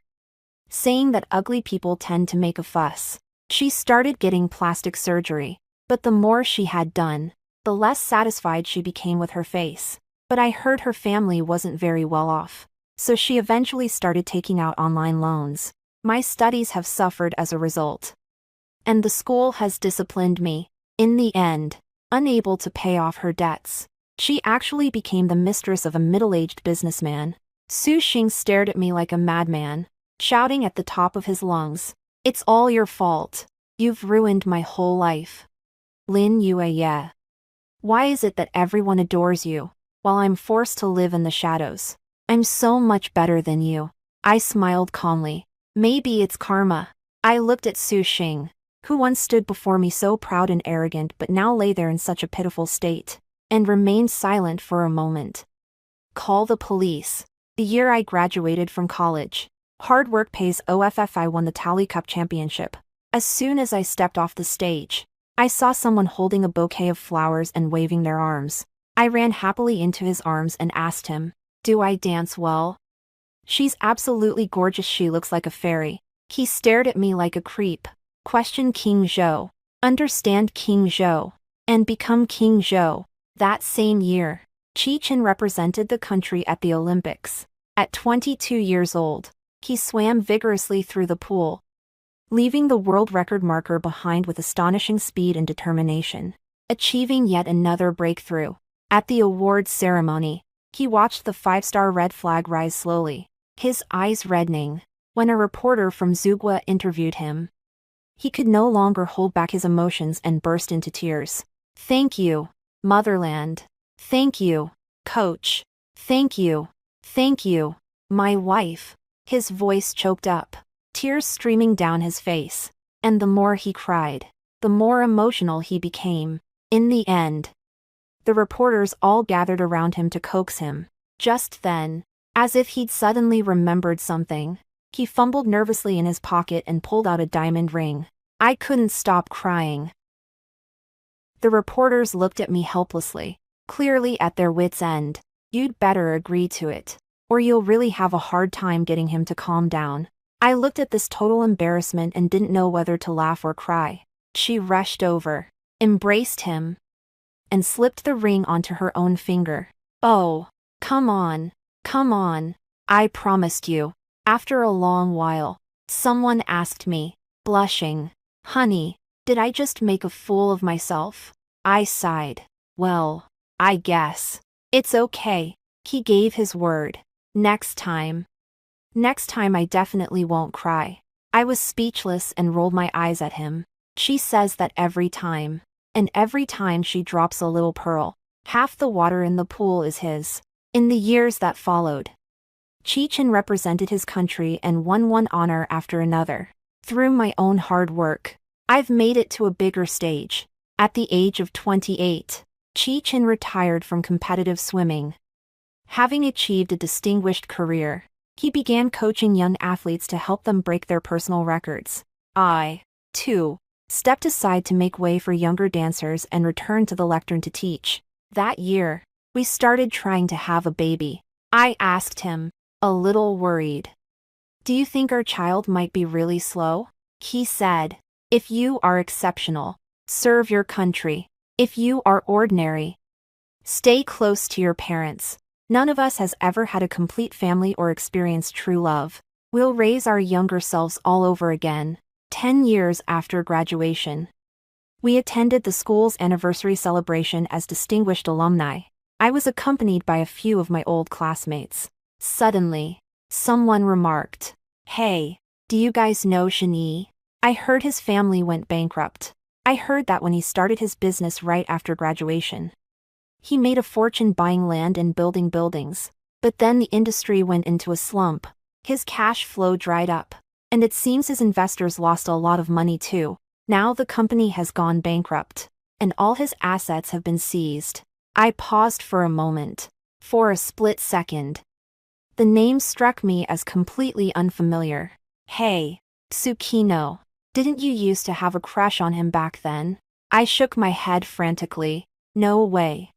saying that ugly people tend to make a fuss. She started getting plastic surgery, but the more she had done, the less satisfied she became with her face. But I heard her family wasn't very well off, so she eventually started taking out online loans. My studies have suffered as a result, and the school has disciplined me. In the end, unable to pay off her debts, she actually became the mistress of a middle-aged businessman. Su Xing stared at me like a madman, shouting at the top of his lungs. It's all your fault. You've ruined my whole life. Lin Yue. Yeah. Why is it that everyone adores you, while I'm forced to live in the shadows? I'm so much better than you. I smiled calmly. Maybe it's karma. I looked at Su Xing, who once stood before me so proud and arrogant but now lay there in such a pitiful state, and remained silent for a moment. Call the police. The year I graduated from college. Hard work pays off. I won the Tally Cup championship. As soon as I stepped off the stage, I saw someone holding a bouquet of flowers and waving their arms. I ran happily into his arms and asked him, "Do I dance well?" "She's absolutely gorgeous. She looks like a fairy." He stared at me like a creep. Question King Zhou. Understand King Zhou, and become King Zhou. That same year, Qi Chen represented the country at the Olympics. At 22 years old, he swam vigorously through the pool, leaving the world record marker behind with astonishing speed and determination, achieving yet another breakthrough. At the awards ceremony, he watched the 5-star red flag rise slowly, his eyes reddening, when a reporter from Zugwa interviewed him. He could no longer hold back his emotions and burst into tears. "Thank you, motherland. Thank you, coach. Thank you. Thank you, my wife." His voice choked up, tears streaming down his face. And the more he cried, the more emotional he became. In the end, the reporters all gathered around him to coax him. Just then, as if he'd suddenly remembered something, he fumbled nervously in his pocket and pulled out a diamond ring. I couldn't stop crying. The reporters looked at me helplessly, clearly at their wits' end. "You'd better agree to it, or you'll really have a hard time getting him to calm down." I looked at this total embarrassment and didn't know whether to laugh or cry. She rushed over, embraced him, and slipped the ring onto her own finger. "Oh, come on, come on. I promised you." After a long while, someone asked me, blushing, "Honey, did I just make a fool of myself?" I sighed. "Well, I guess. It's okay." He gave his word. Next time I definitely won't cry." I was speechless and rolled my eyes at him. She says that every time. And every time she drops a little pearl, half the water in the pool is his. In the years that followed, Chechen represented his country and won one honor after another. Through my own hard work, I've made it to a bigger stage. At the age of 28, Chechen retired from competitive swimming. Having achieved a distinguished career, he began coaching young athletes to help them break their personal records. I, too, stepped aside to make way for younger dancers and returned to the lectern to teach. That year, we started trying to have a baby. I asked him, a little worried, "Do you think our child might be really slow?" He said, "If you are exceptional, serve your country. If you are ordinary, stay close to your parents. None of us has ever had a complete family or experienced true love. We'll raise our younger selves all over again." 10 years after graduation, we attended the school's anniversary celebration as distinguished alumni. I was accompanied by a few of my old classmates. Suddenly, someone remarked, "Hey, do you guys know Shani? I heard his family went bankrupt." I heard that when he started his business right after graduation. He made a fortune buying land and building buildings. But then the industry went into a slump. His cash flow dried up. And it seems his investors lost a lot of money too. Now the company has gone bankrupt. And all his assets have been seized. I paused for a moment. For a split second. The name struck me as completely unfamiliar. "Hey, Tsukino. Didn't you used to have a crush on him back then?" I shook my head frantically. "No way.